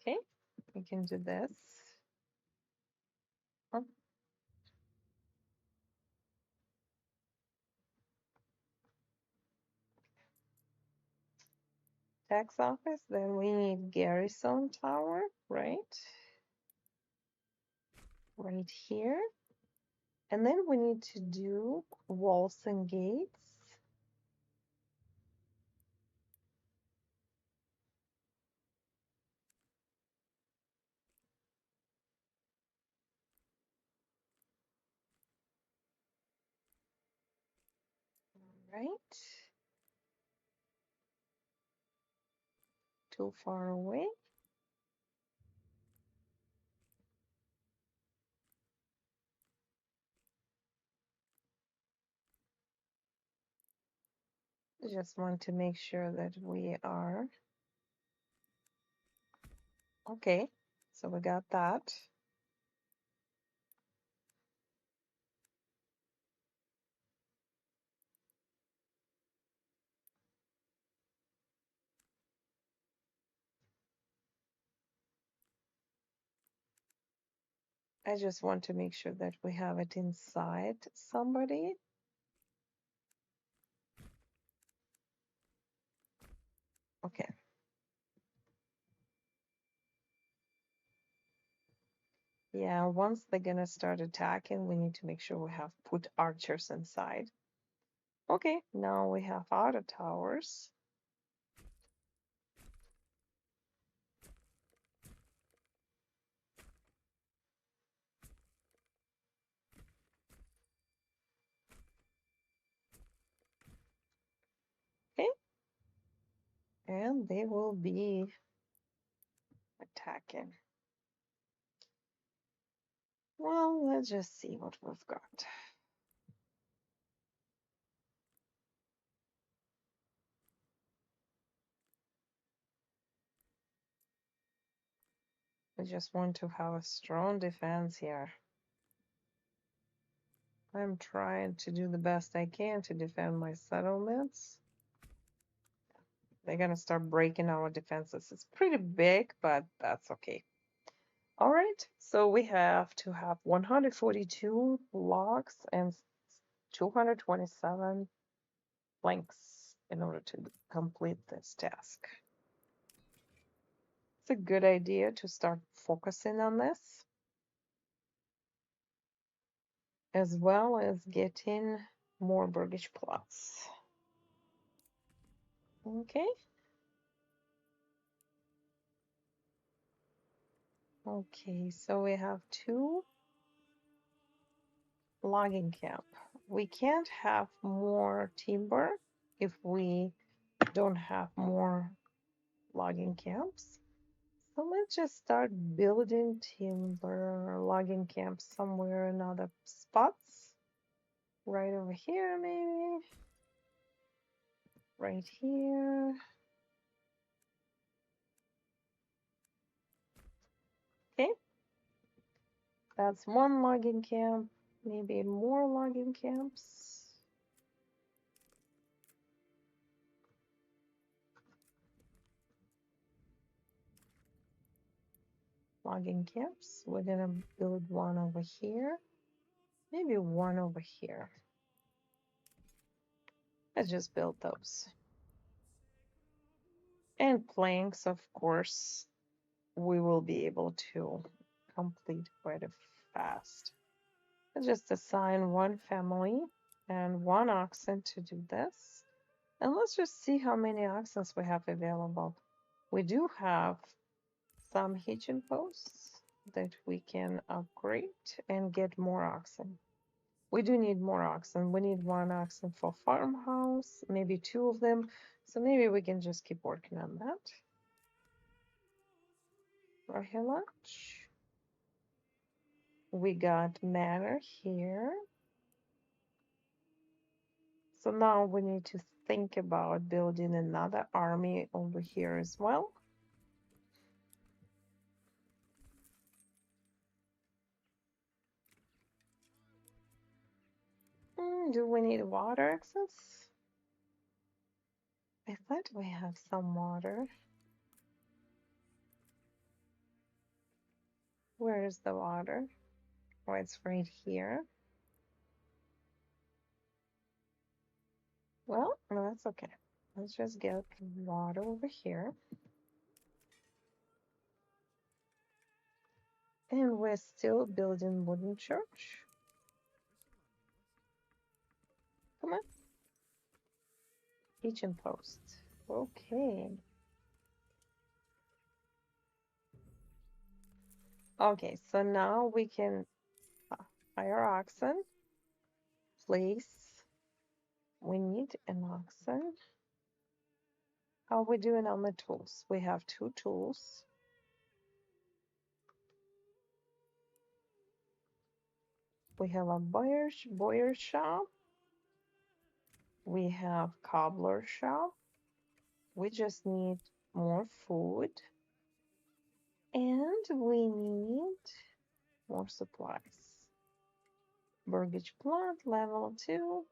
Okay, we can do this. Oh, tax office. Then we need garrison tower, right? Right here. And then we need to do walls and gates. Right. Too far away. Just want to make sure that we are okay. So we got that. I just want to make sure that we have it inside somebody. Okay. Yeah, once they're gonna start attacking, we need to make sure we have put archers inside. Okay, now we have outer towers. Okay, and they will be attacking. Well, let's just see what we've got. I just want to have a strong defense here. I'm trying to do the best I can to defend my settlements. They're gonna start breaking our defenses. It's pretty big, but that's okay. All right, so we have to have 142 logs and 227 planks in order to complete this task. It's a good idea to start focusing on this, as well as getting more burgage plots. Okay. Okay, so we have 2 logging camp. We can't have more timber if we don't have more logging camps. So let's just start building timber logging camps somewhere in other spots. Right over here, maybe. Right here. Okay. That's 1 logging camp. Maybe more logging camps. Logging camps. We're gonna build 1 over here. Maybe 1 over here. Let's just build those. And planks, of course, we will be able to complete quite fast. Let's just assign 1 family and 1 oxen to do this. And let's just see how many oxen we have available. We do have some hitching posts that we can upgrade and get more oxen. We do need more oxen. We need 1 oxen for farmhouse, maybe 2 of them. So maybe we can just keep working on that. Rahilach. We got Manor here. So now we need to think about building another army over here as well. Do we need water access? I thought we have some water. Where is the water? Oh, it's right here. Well, no, that's okay. Let's just get water over here. And we're still building wooden church. Come on. Kitchen post. Okay. Okay, so now we can hire oxen. Place. We need an oxen. How are we doing on the tools? We have 2 tools. We have a boyer shop. We have cobbler shop. We just need more food. And we need more supplies. Burgage plot, level 2.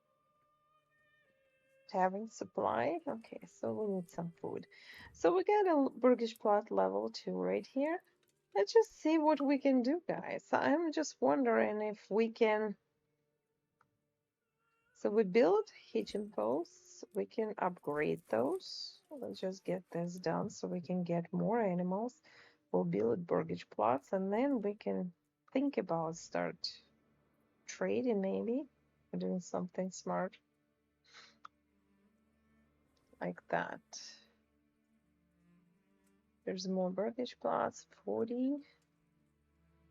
Tavern supply. Okay, so we need some food. So we got a burgage plot level 2 right here. Let's just see what we can do, guys. I'm just wondering if we can. So we build hitching posts. We can upgrade those. Let's just get this done so we can get more animals. We'll build burgage plots, and then we can think about start trading maybe, or doing something smart like that. There's more burgage plots, 40.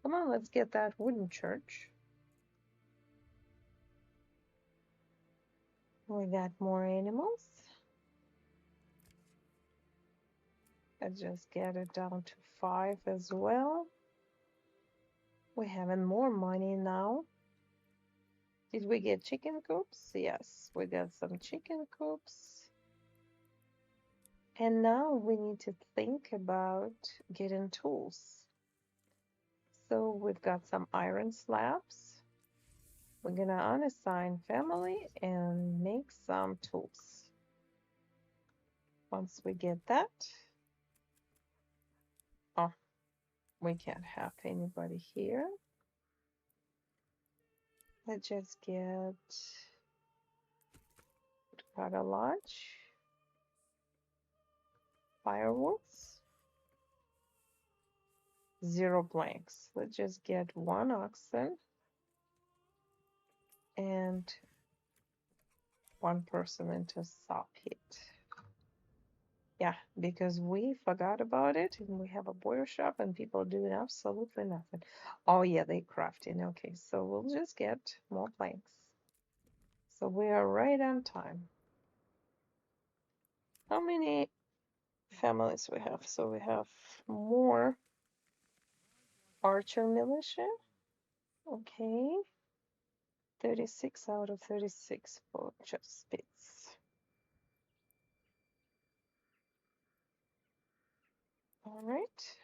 Come on, let's get that wooden church. We got more animals. Let's just get it down to 5 as well. We're having more money now. Did we get chicken coops? Yes, we got some chicken coops. And now we need to think about getting tools. So we've got some iron slabs. We're gonna unassign family and make some tools. Once we get that, oh, we can't have anybody here. Let's just get a lodge, fireworks, 0 blanks. Let's just get 1 oxen and 1 person into saw pit. Yeah, because we forgot about it and we have a boiler shop and people doing absolutely nothing. Oh yeah, they crafting. Okay, so we'll just get more planks. So we are right on time. How many families we have? So we have more archer militia. Okay. 36 out of 36 for just bits. All right.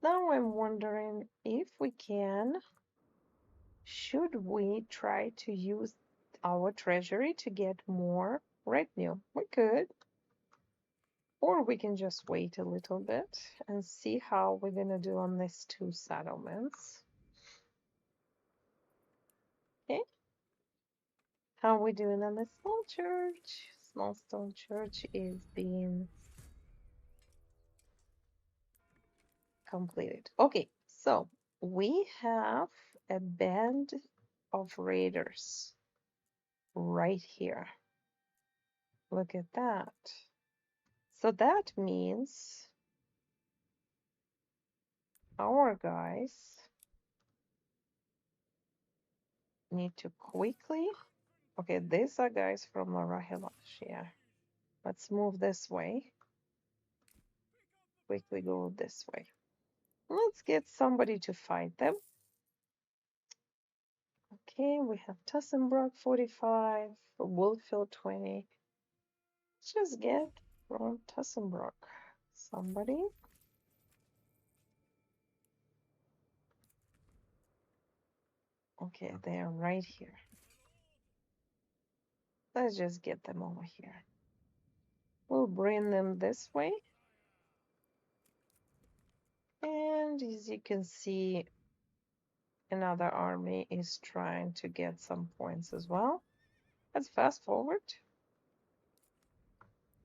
Now I'm wondering if we can, should we try to use our treasury to get more revenue? We could. Or we can just wait a little bit and see how we're going to do on these 2 settlements. Okay. How are we doing on the small church? Small stone church is being completed. Okay, so we have a band of raiders right here. Look at that. So that means our guys need to quickly. Okay, these are guys from Larahilash. Yeah. Let's move this way. Quickly go this way. Let's get somebody to fight them. Okay, we have Tussenbrook 45, Woolfield 20. Let's just get from Tussenbrook somebody. Okay, they are right here. Let's just get them over here. We'll bring them this way. And as you can see, another army is trying to get some points as well. Let's fast forward.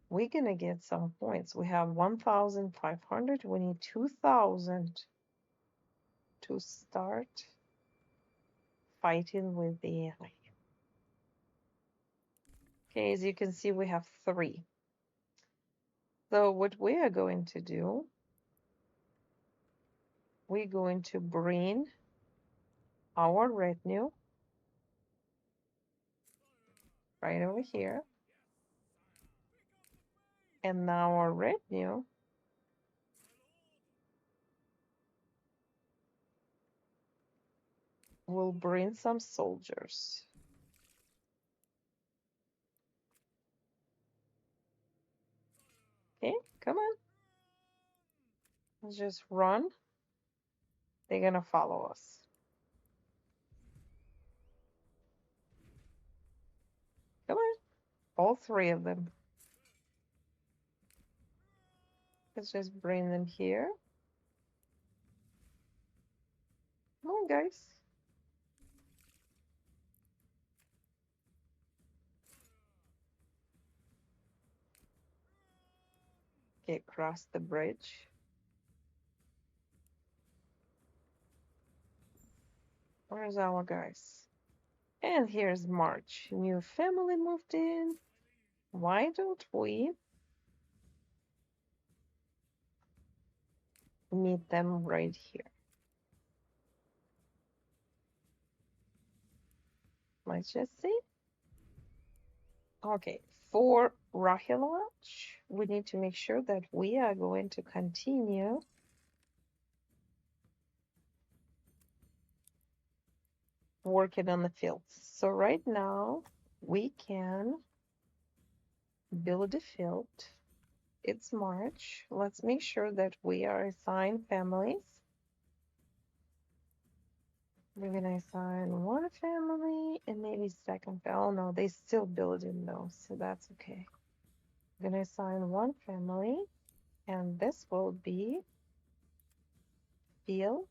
We're gonna get some points. We have 1,500. We need 2,000 to start fighting with the enemy. Okay, as you can see, we have 3. So what we are going to do, we're going to bring our retinue right over here. And now our retinue will bring some soldiers. Okay, come on. Let's just run. They're gonna follow us. Come on. All 3 of them. Let's just bring them here. Come on, guys. Okay, cross the bridge. Where's our guys? And here's March. New family moved in. Why don't we meet them right here? Let's just see. Okay, for Rahilach, we need to make sure that we are going to continue working on the fields. So right now, we can build a field. It's March. Let's make sure that we are assigned families. We're gonna assign one family and maybe second. Oh no, they still building those, so that's okay. I'm gonna assign one family, and this will be field.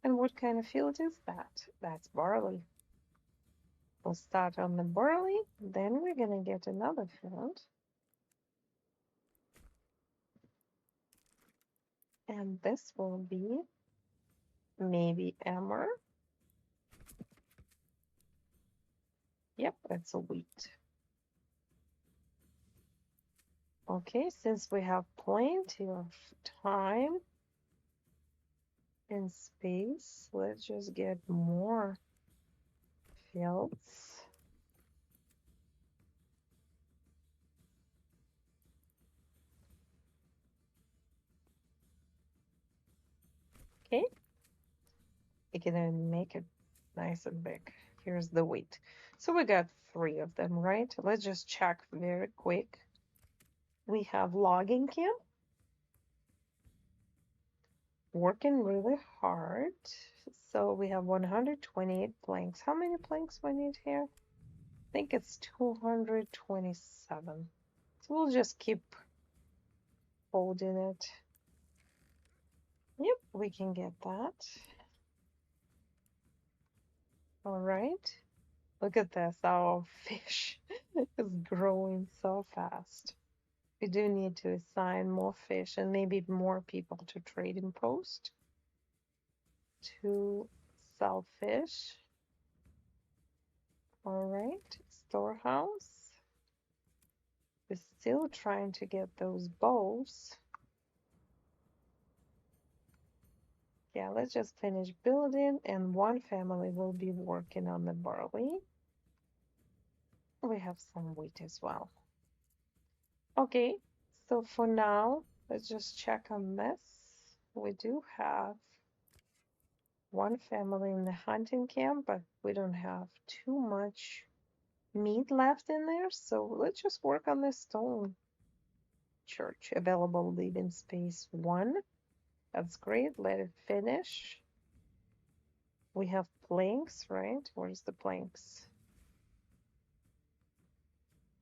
And what kind of field is that? That's barley. We'll start on the barley, then we're gonna get another field. And this will be maybe emmer. Yep, that's a wheat. Okay, since we have plenty of time and space, let's just get more fields. Okay, we can make it nice and big. Here's the wheat. So we got 3 of them, right? Let's just check very quick. We have logging camp. Working really hard. So we have 128 planks. How many planks we need here? I think it's 227. So we'll just keep holding it. Yep, we can get that. All right. Look at this. Our fish is growing so fast. We do need to assign more fish and maybe more people to trade in post to sell fish. All right, storehouse. We're still trying to get those bows. Yeah, let's just finish building, and one family will be working on the barley. We have some wheat as well. Okay, so for now, let's just check on this. We do have one family in the hunting camp, but we don't have too much meat left in there, so let's just work on this stone church. Available living space 1. That's great. Let it finish. We have planks, right? Where's the planks?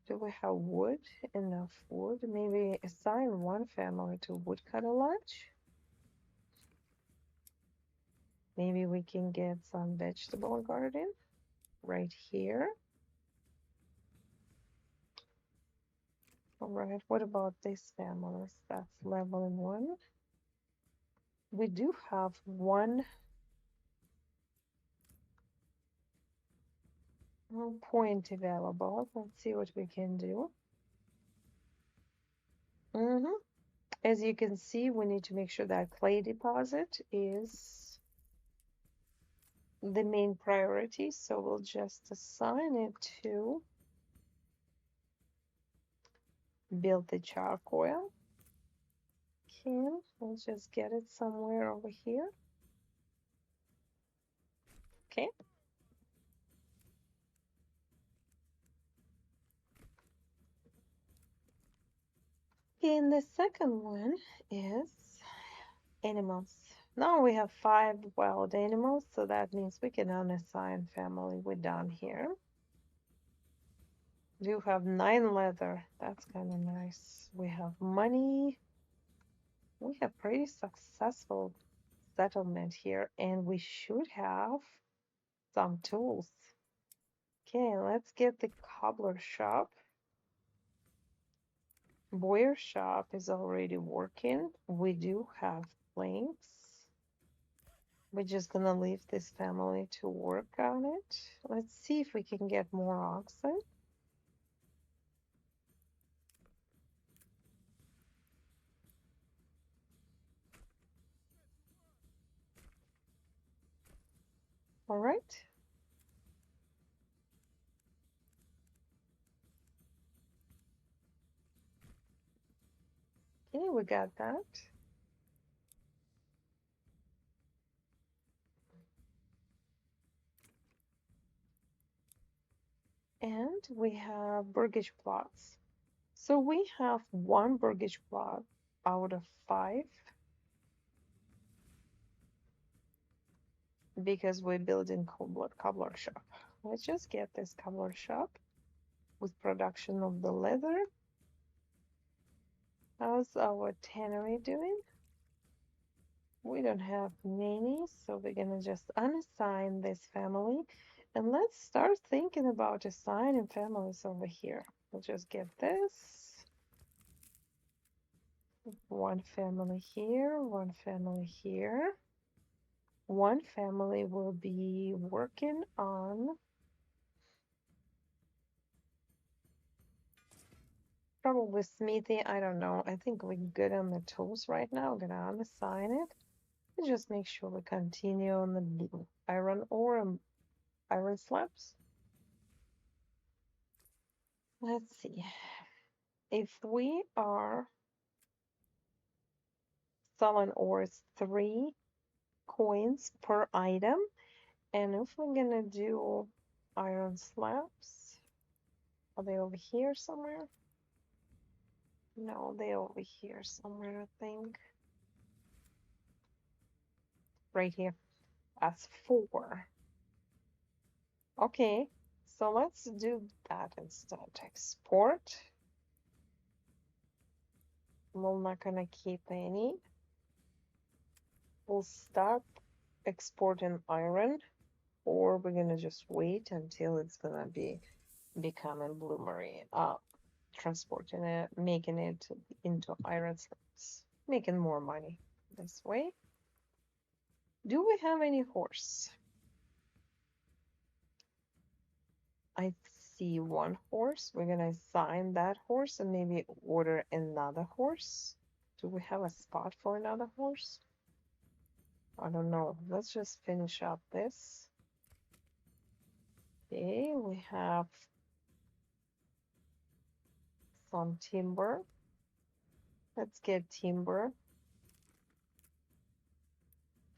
Do we have wood? Enough wood? Maybe assign one family to woodcutter lodge. Maybe we can get some vegetable garden right here. All right, what about this family? That's level 1. We do have one point available. Let's see what we can do. As you can see, we need to make sure that clay deposit is the main priority. So we'll just assign it to build the charcoal. Okay, we'll just get it somewhere over here. Okay. And the second one is animals. Now we have 5 wild animals, so that means we can unassign family. We're done here. Do have 9 leather. That's kind of nice. We have money. We have pretty successful settlement here, and we should have some tools. Okay, let's get the cobbler shop. Boyer shop is already working. We do have planks. We're just gonna leave this family to work on it. Let's see if we can get more oxen. All right. Okay, we got that. And we have burgage plots. So we have 1 burgage plot out of 5 because we're building cobbler shop. Let's just get this cobbler shop with production of the leather. How's our tannery doing? We don't have many, so we're gonna just unassign this family. And let's start thinking about assigning families over here. We'll just get this. 1 family here, 1 family here. 1 family will be working on probably smithy. I don't know. I think we're good on the tools right now. I'm gonna unassign it. Just make sure we continue on the iron ore and iron slabs. Let's see. If we are selling ores 3 coins per item, and if we're gonna do iron slabs, are they over here somewhere? No, they're over here somewhere, I think. Right here. That's 4. Okay, so let's do that instead. Export. We're not gonna keep any. We'll stop exporting iron, or we're gonna just wait until it's gonna be becoming bloomery, transporting it, making it into iron slabs, making more money this way. Do we have any horse? I see 1 horse. We're gonna assign that horse and maybe order another horse. Do we have a spot for another horse? I don't know. Let's just finish up this. Okay, we have some timber. Let's get timber.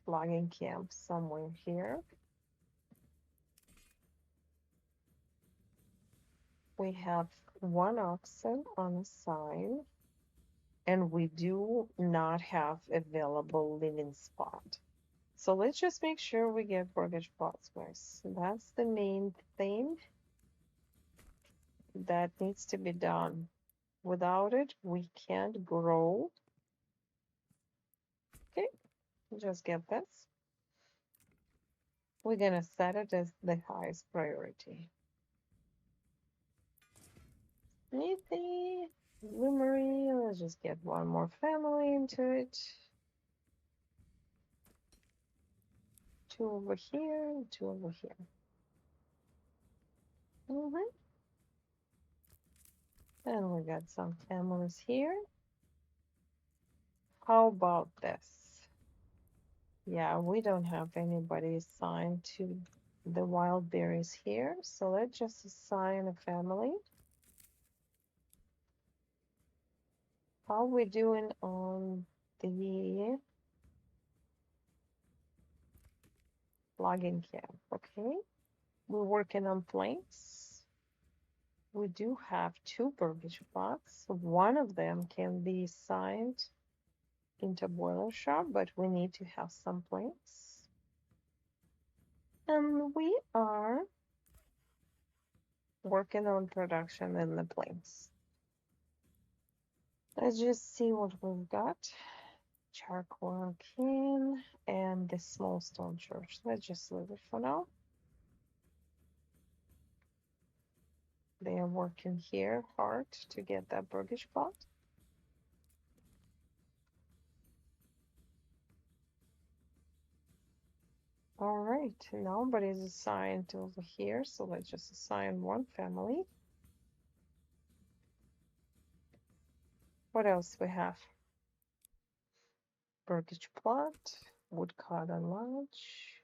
Logging camp somewhere here. We have 1 oxen on a sign, and we do not have available living spot. So let's just make sure we get burgage plots, guys. That's the main thing that needs to be done. Without it, we can't grow. Okay, just get this. We're gonna set it as the highest priority. Smithy, bloomery, let's just get 1 more family into it. 2 over here, 2 over here. And we got some families here. How about this? Yeah, we don't have anybody assigned to the wild berries here, so let's just assign a family. How are we doing on the logging camp? Okay, we're working on planks. We do have 2 burgage plots. 1 of them can be assigned into boiler shop, but we need to have some planks. And we are working on production in the plains. Let's just see what we've got. Charcoal can and the small stone church. Let's just leave it for now. They are working here hard to get that Burgish plot. All right, nobody's assigned over here, so let's just assign one family. What else we have? Burgish plot, woodcut and lodge.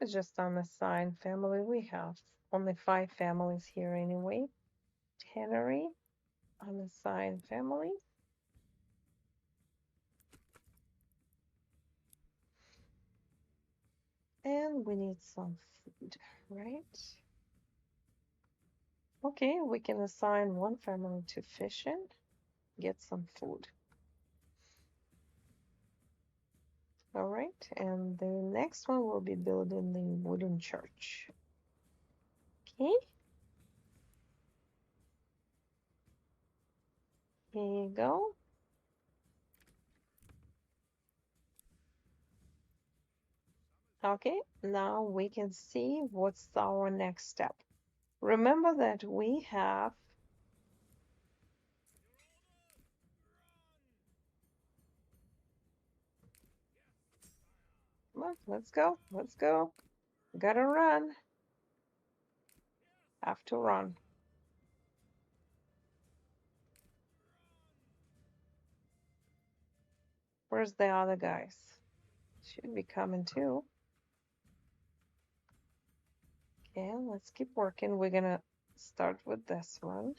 It's just unassigned family. We have only 5 families here anyway. Tannery, unassigned family. And we need some food, right? Okay, we can assign one family to fishing, get some food. All right, and the next one will be building the wooden church. Okay. Here you go. Okay, now we can see what's our next step. Remember that we have come on, let's go. Let's go. Gotta run. Have to run. Where's the other guys? Should be coming too. Okay, let's keep working. We're gonna start with this one.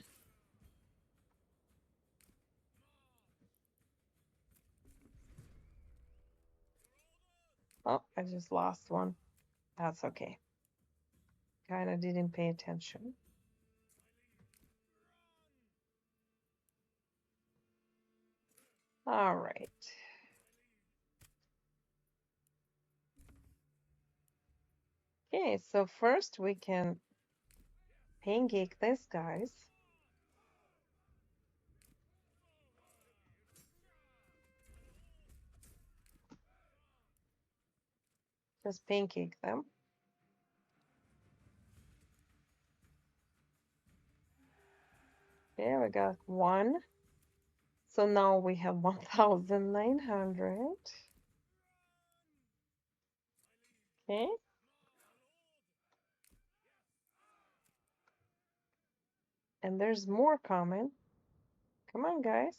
Oh, I just lost one. That's okay. Kinda didn't pay attention. All right. Okay, so first we can pancake these guys. Just pancake them. Okay, we got one. So now we have 1,900. Okay. And there's more coming. Come on, guys.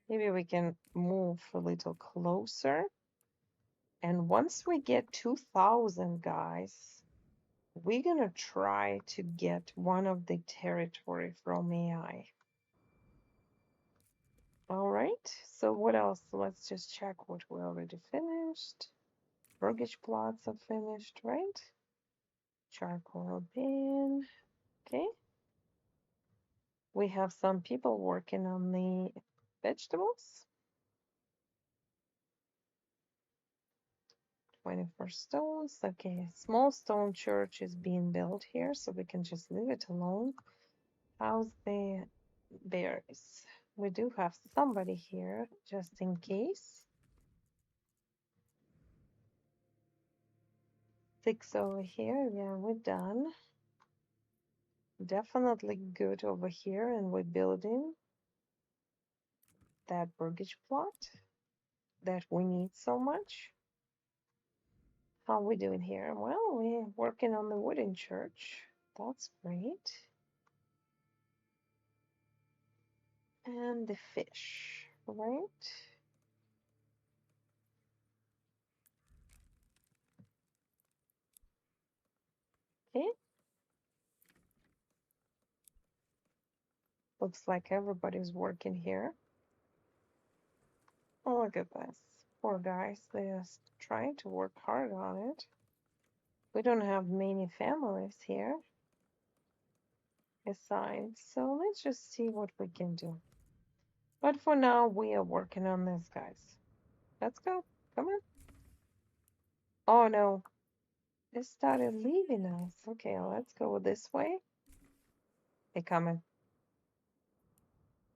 Maybe we can move a little closer. And once we get 2,000, guys, we're gonna try to get one of the territory from AI. All right, so what else? Let's just check what we already finished. Burgish plots are finished, right? Charcoal bin, okay. We have some people working on the vegetables. 24 stones, okay. Small stone church is being built here, so we can just leave it alone. How's the berries? We do have somebody here, just in case. 6 over here, yeah, we're done. Definitely good over here, and we're building that burgage plot that we need so much. How are we doing here? Well, we're working on the wooden church. That's great. And the fish, right? Okay. Looks like everybody's working here. Oh, look at this. Poor guys, they're just trying to work hard on it. We don't have many families here assigned, so let's just see what we can do. But for now, we are working on this, guys. Let's go. Come on. Oh no, they started leaving us. Okay, let's go this way. They coming.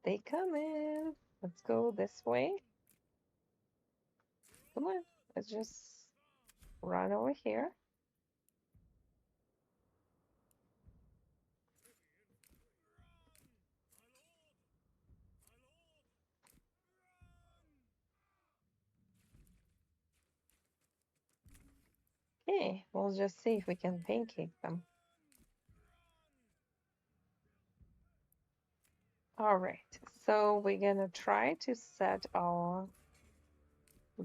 They coming. Let's go this way. Come on. Let's just run over here. Okay, we'll just see if we can pancake them. All right, so we're gonna try to set our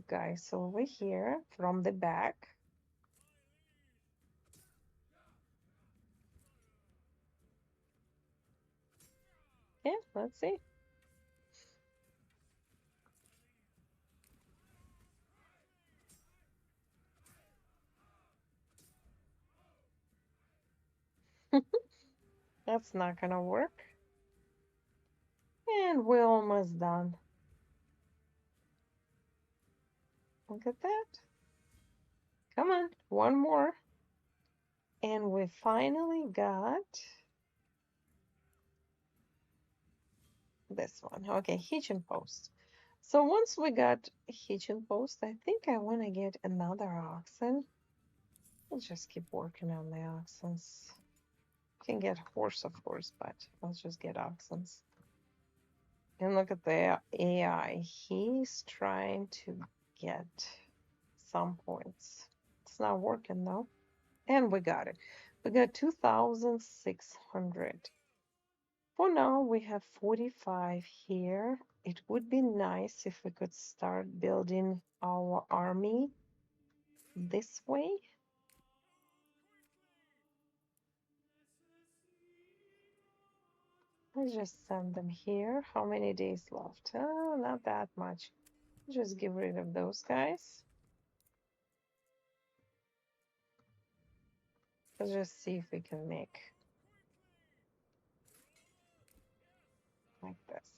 guys over here from the back. Yeah, let's see. That's not gonna work. And we're almost done. Look at that. Come on, one more. And we finally got this one. Okay, hitching post. So once we got hitching post, I think I want to get another oxen. Let's just keep working on the oxens. Can get horse, of course, but let's just get oxens. And look at the AI. He's trying to get some points. It's not working though. And we got it. We got 2,600. For now, we have 45 here. It would be nice if we could start building our army this way. Let's just send them here. How many days left? Oh, not that much. Just get rid of those guys. Let's just see if we can make like this.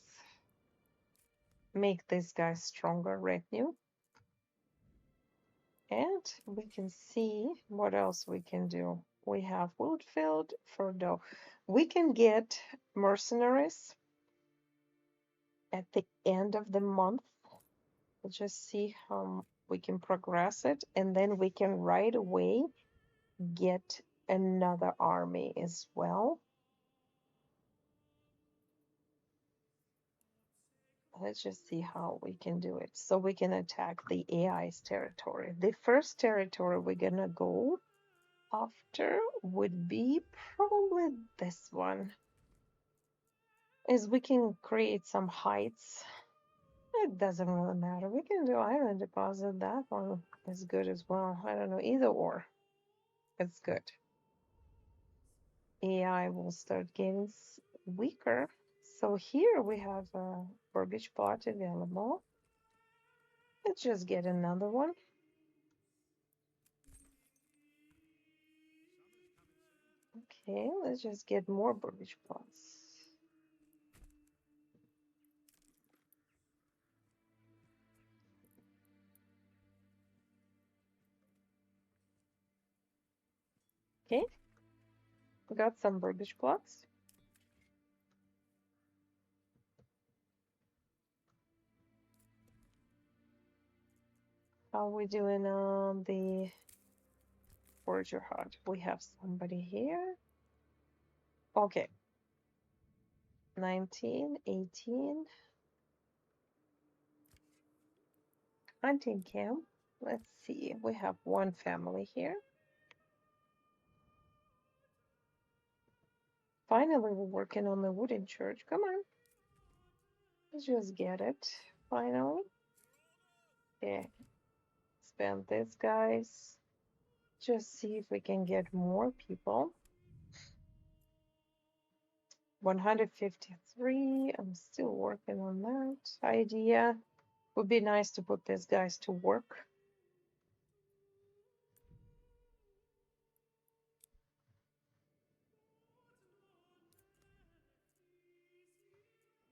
Make this guy stronger retinue. And we can see what else we can do. We have Woodfield for dough. We can get mercenaries at the end of the month. We'll just see how we can progress it. And then we can right away get another army as well. Let's just see how we can do it. So we can attack the AI's territory. The first territory we're gonna go after would be probably this one. Is we can create some heights. It doesn't really matter. We can do iron deposit. That one is good as well. I don't know, either or. It's good. AI will start getting weaker. So here we have a mortgage plot available. Let's just get another one. Okay, let's just get more mortgage plots. Okay, we got some mortgage plots. How are we doing on the Forger Hut? We have somebody here. Okay. 19, 18. Hunting camp. Let's see. We have one family here. Finally, we're working on the wooden church. Come on. Let's just get it. Finally. Okay. Spend this, guys. Just see if we can get more people. 153. I'm still working on that idea. Would be nice to put these guys to work.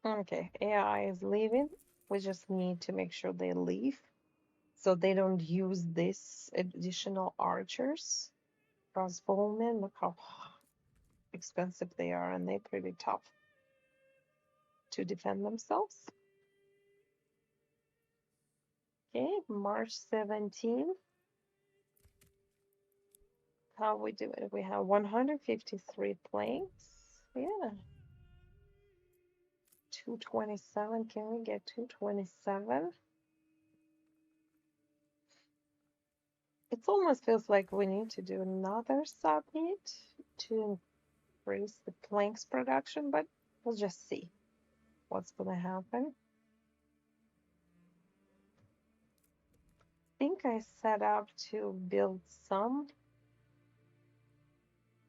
Okay, AI is leaving. We just need to make sure they leave so they don't use this additional archers. Crossbowmen, look how expensive they are, and they're pretty tough to defend themselves. Okay, March 17th. How we do it? We have 153 planks. Yeah. 227. Can we get 227? It almost feels like we need to do another submit to increase the planks production, but we'll just see what's gonna happen. I think I set up to build some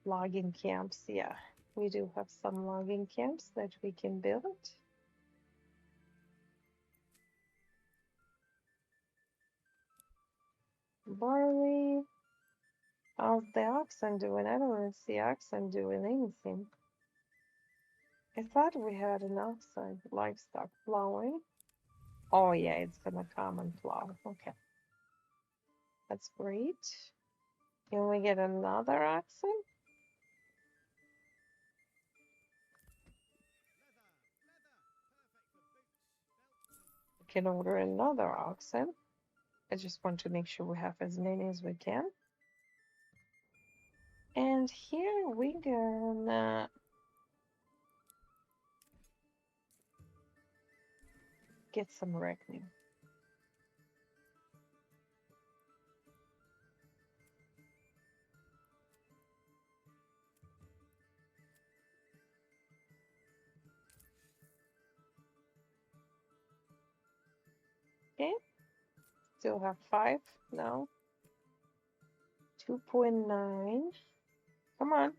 logging camps. Yeah, we do have some logging camps that we can build. Barley. How's the oxen doing? I don't even see oxen doing anything. I thought we had an oxen livestock plowing. Oh yeah, it's gonna come and plow. Okay. That's great. Can we get another oxen? We can order another oxen. I just want to make sure we have as many as we can. And here we gonna get some reckoning. Okay, still have 5 now. 2.9. Come on.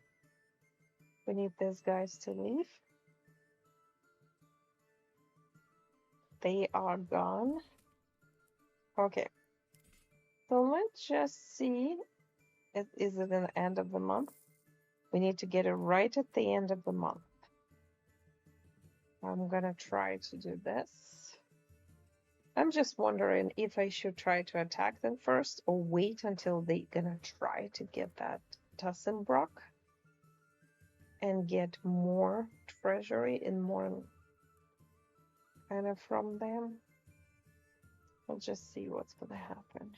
We need these guys to leave. They are gone. Okay. So let's just see. Is it the end of the month? We need to get it right at the end of the month. I'm gonna try to do this. I'm just wondering if I should try to attack them first or wait until they're gonna try to get that Tussenbrock and get more treasury and more kind of from them. We'll just see what's gonna happen.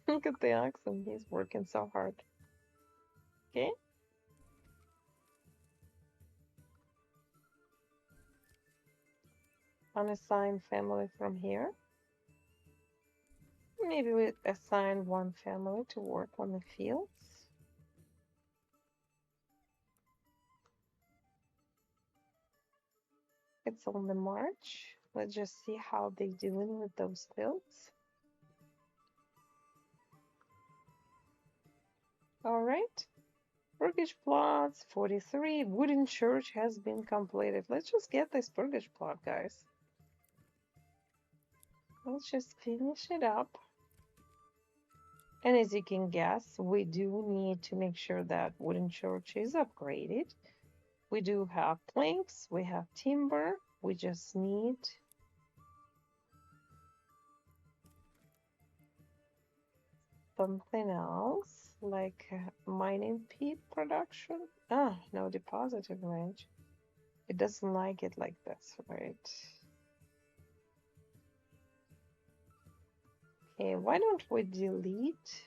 Look at the oxen, he's working so hard. Okay. Unassign family from here. Maybe we assign one family to work on the fields. It's only March. Let's just see how they're doing with those fields. All right. Burgage plots, 43. Wooden church has been completed. Let's just get this burgage plot, guys. Let's just finish it up. And as you can guess, we do need to make sure that wooden church is upgraded. We do have planks, we have timber, we just need something else, like mining peat production. Ah, no, depositing range. It doesn't like it like this, right? Okay, why don't we delete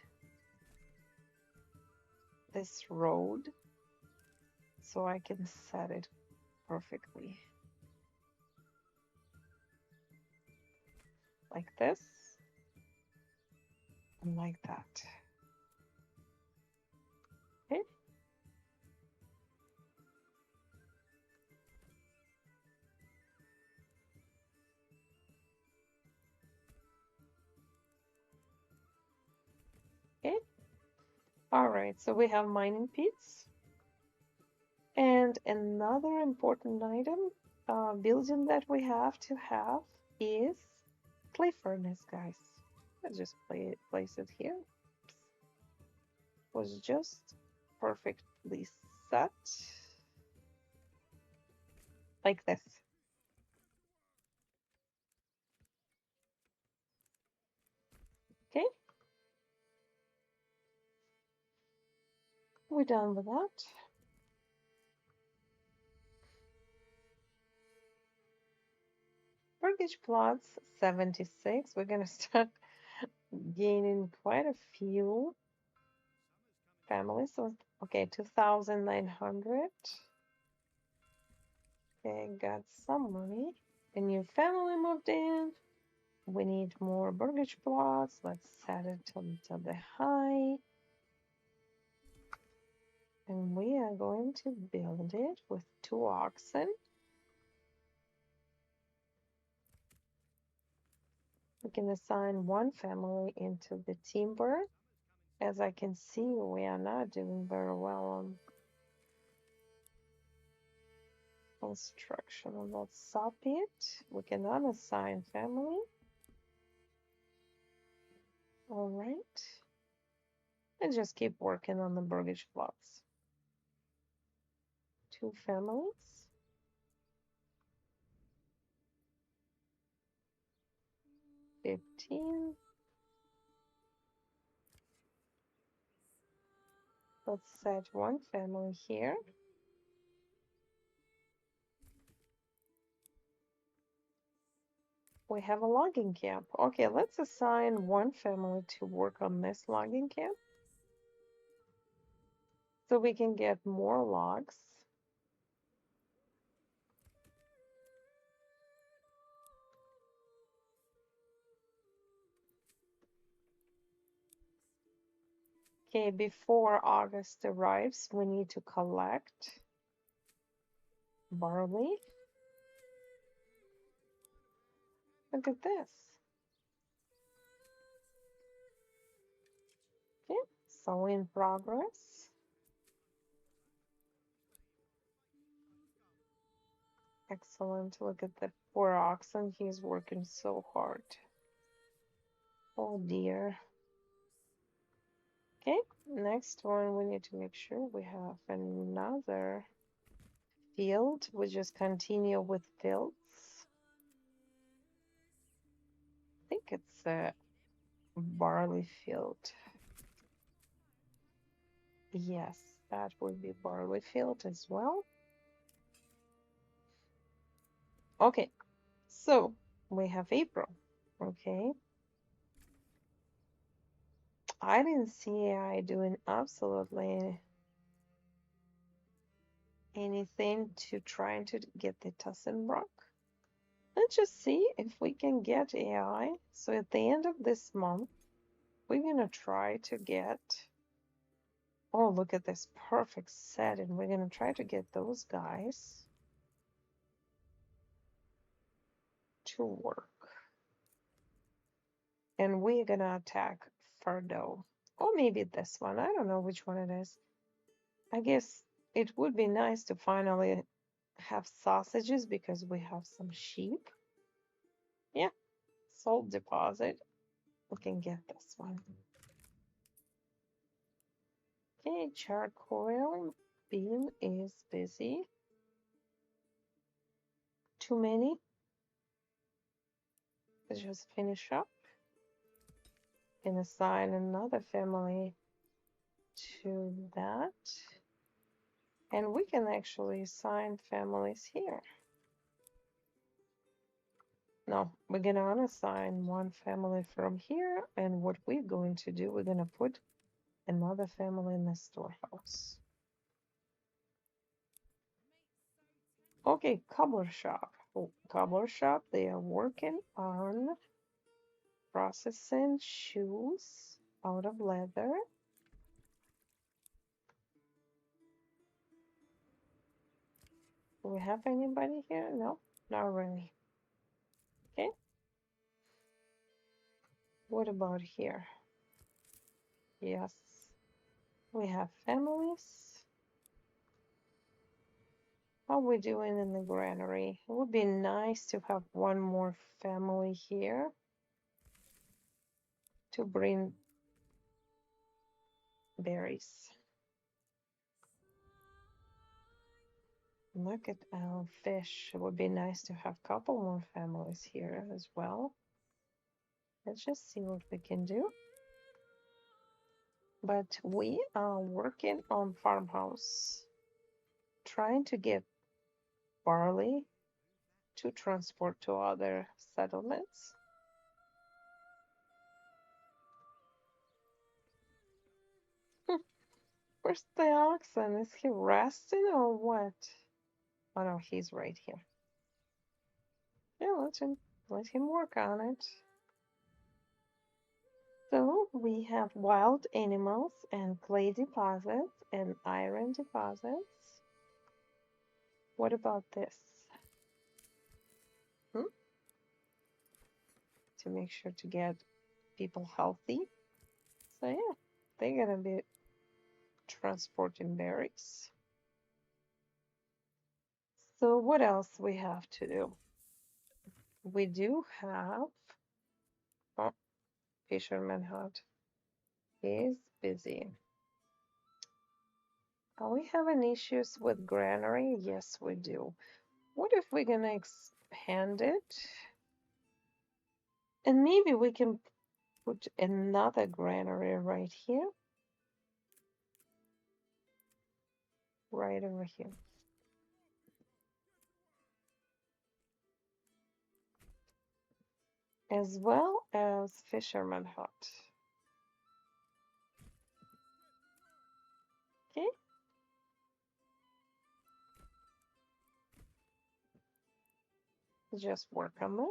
this road so I can set it perfectly. Like this and like that. Okay. Okay. All right, so we have mining pits. And another important item, building that we have to have is clay furnace, guys. Let's just place it here. Was just perfectly set. Like this. Okay. We're done with that. Mortgage plots 76. We're gonna start gaining quite a few families. So okay, 2,900. Okay, got some money. A new family moved in. We need more mortgage plots. Let's set it to the high. And we are going to build it with 2 oxen. We can assign 1 family into the timber. As I can see, we are not doing very well on construction. Let's stop it. We can unassign family. All right. And just keep working on the mortgage plots. 2 families. 15. Let's set 1 family here. We have a logging camp. Okay, let's assign 1 family to work on this logging camp so we can get more logs. Okay, before August arrives, we need to collect barley. Look at this. Okay, so in progress. Excellent. Look at the poor oxen. He's working so hard. Oh dear. Okay, next one, we need to make sure we have another field. We just continue with fields. I think it's a barley field. Yes, that would be barley field as well. Okay, so we have April. Okay. I didn't see AI doing absolutely anything to trying to get the Tussenbrook. Let's just see if we can get AI. So at the end of this month, we're gonna try to get, oh, look at this perfect set, and we're gonna try to get those guys to work. And we're gonna attack Fardo. Or maybe this one. I don't know which one it is. I guess it would be nice to finally have sausages because we have some sheep. Yeah, salt deposit. We can get this one. Okay, charcoal bean is busy. Too many. Let's just finish up and assign another family to that. And we can actually assign families here. No, we're gonna unassign 1 family from here, and what we're going to do, we're gonna put another family in the storehouse. Okay, cobbler shop. Oh, cobbler shop, they are working on processing shoes out of leather. Do we have anybody here? No, not really. Okay. What about here? Yes. We have families. How are we doing in the granary? It would be nice to have 1 more family here to bring berries. Look at our fish. It would be nice to have a couple more families here as well. Let's just see what we can do. But we are working on farmhouse, trying to get barley to transport to other settlements. Where's the oxen? Is he resting or what? Oh no, he's right here. Yeah, let him work on it. So we have wild animals and clay deposits and iron deposits. What about this? Hmm? To make sure to get people healthy. So yeah, they're gonna be transporting berries. So what else we have to do? We do have, oh, fisherman hut. He's busy. Are we having issues with granary? Yes, we do. What if we're gonna expand it? And maybe we can put another granary right here. Right over here. As well as fisherman hut. Okay. Just work on this.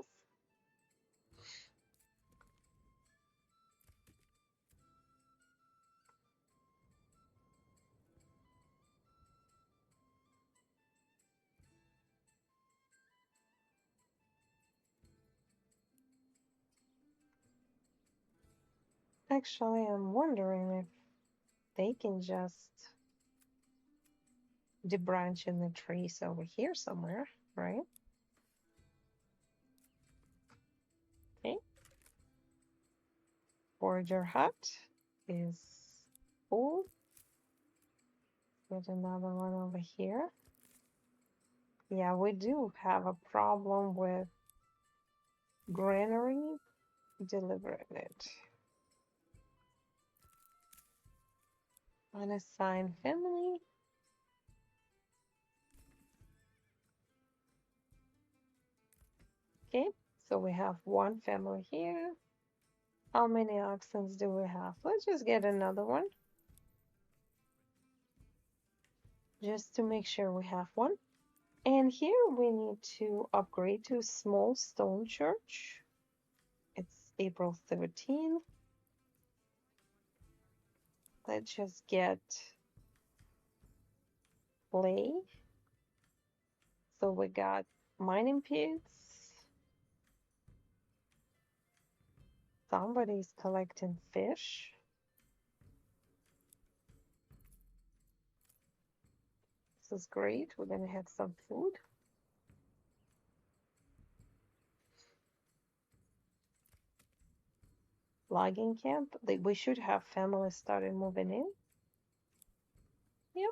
Actually, I'm wondering if they can just debranch in the trees over here somewhere, right? Okay. Forager hut is full. Get another one over here. Yeah, we do have a problem with granary delivering it. Unassigned family. Okay, so we have one family here. How many oxen do we have? Let's just get another one. Just to make sure we have one. And here we need to upgrade to small stone church. It's April 13th. Let's just get clay. So we got mining pits. Somebody's collecting fish. This is great. We're gonna have some food. Logging camp. We should have families started moving in. Yep.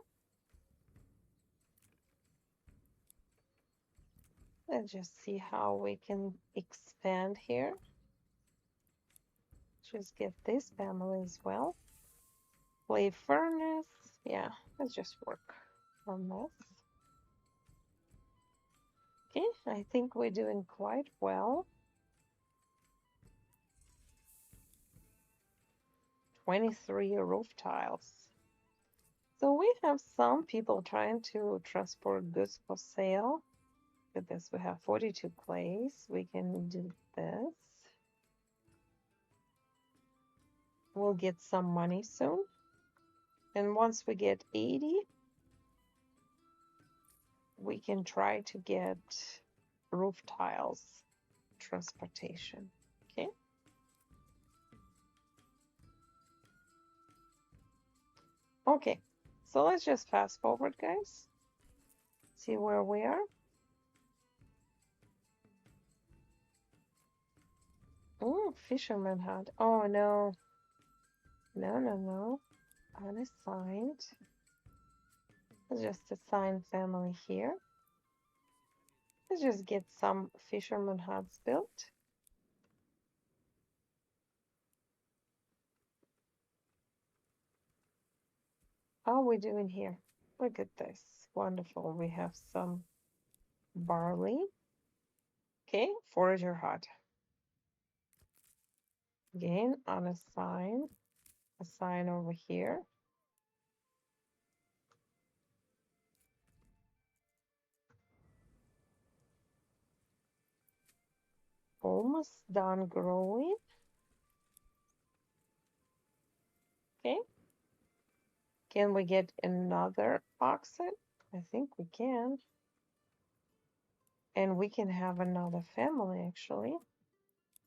Let's just see how we can expand here. Just get this family as well. Clay furnace. Yeah, let's just work on this. Okay, I think we're doing quite well. 23 roof tiles. So we have some people trying to transport goods for sale. With this, we have 42 clays. We can do this. We'll get some money soon. And once we get 80, we can try to get roof tiles transportation. Okay. Okay, so let's just fast forward, guys. See where we are. Oh, fisherman hut. Oh, no. No. Unassigned. Let's just assign family here. Let's just get some fisherman huts built. How are we doing here? Look at this. Wonderful. We have some barley. Okay, forager hut. Again, on a sign over here. Almost done growing. Okay. Can we get another oxen? I think we can. And we can have another family, actually.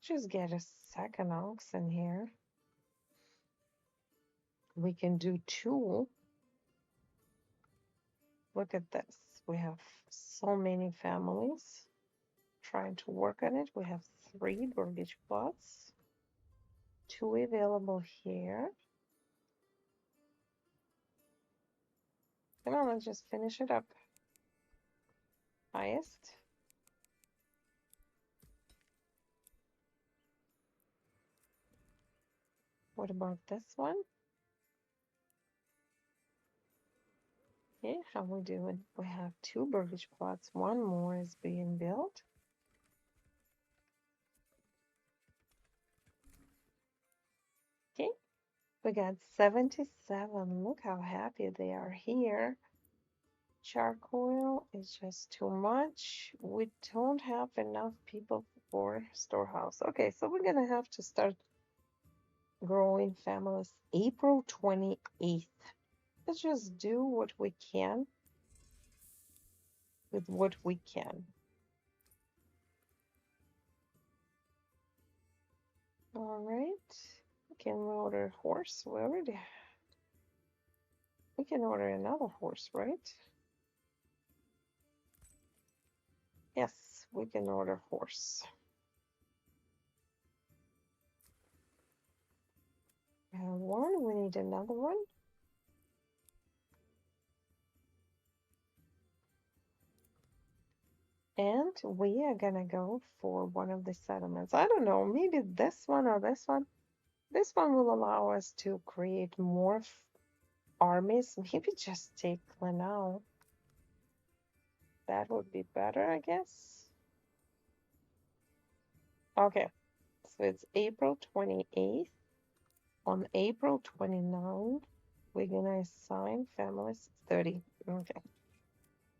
Just get a second oxen here. We can do 2. Look at this. We have so many families trying to work on it. We have 3 mortgage plots. 2 available here. Come on, let's just finish it up. Highest. What about this one? Okay, how we doing? We have 2 mortgage plots. 1 more is being built. Okay, we got 77. Look how happy they are here. Charcoal is just too much. We don't have enough people for storehouse. Okay, so we're gonna have to start growing families April 28th. Let's just do what we can with what we can. All right. Can we order a horse? We can order another horse, right? Yes, we can order horse. We have 1, we need another one. And we are gonna go for one of the settlements. I don't know, maybe this one or this one. This one will allow us to create more armies. Maybe just take Glenau. That would be better, I guess. Okay, so it's April 28th. On April 29th, we're gonna assign families 30. Okay,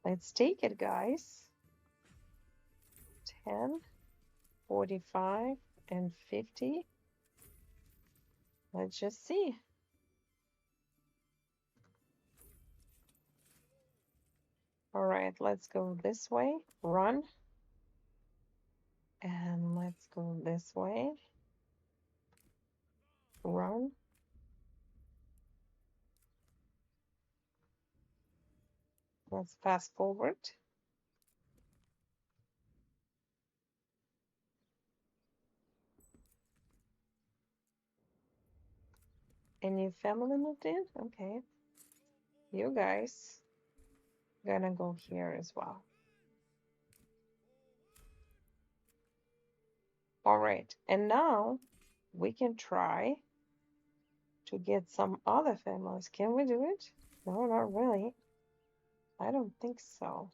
let's take it, guys. 10, 45, and 50. Let's just see. All right, let's go this way. Run. And let's go this way. Run. Let's fast forward. A new family moved in? Okay. You guys gonna go here as well. All right, and now we can try to get some other families. Can we do it? No, not really. I don't think so.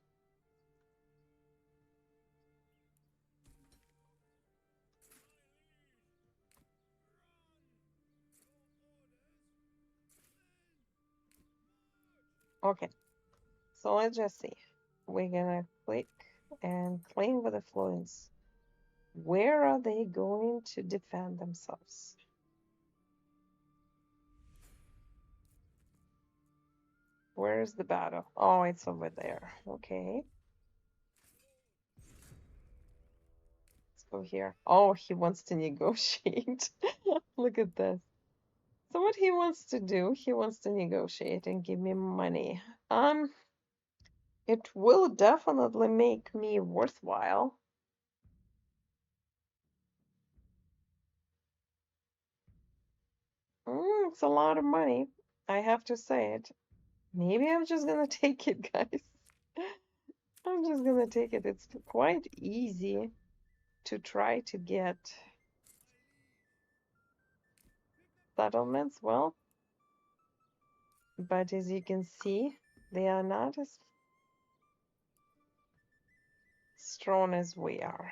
Okay, so let's just see. We're gonna click and claim with affluence. Where are they going to defend themselves? Where's the battle? Oh, it's over there. Okay. Let's go here. Oh, he wants to negotiate. Look at this. So what he wants to do, he wants to negotiate and give me money. It will definitely make me worthwhile. It's a lot of money. I have to say it. Maybe I'm just gonna take it, guys. I'm just gonna take it. It's quite easy to try to get settlements. Well, But as you can see, they are not as strong as we are.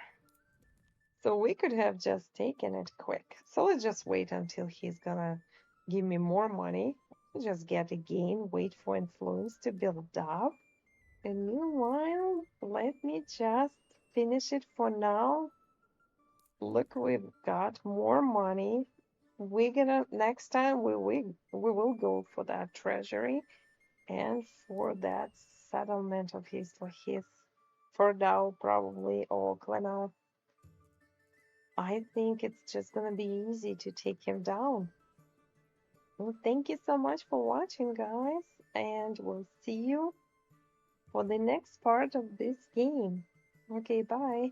So we could have just taken it quick. So let's just wait until he's gonna give me more money. Just get a gain, wait for influence to build up. And meanwhile, let me just finish it for now. Look, we've got more money. We're gonna next time we will go for that treasury and for that settlement of his for Dow probably or Glenelg. I think it's just gonna be easy to take him down. Well, thank you so much for watching, guys, and we'll see you for the next part of this game. Okay, bye.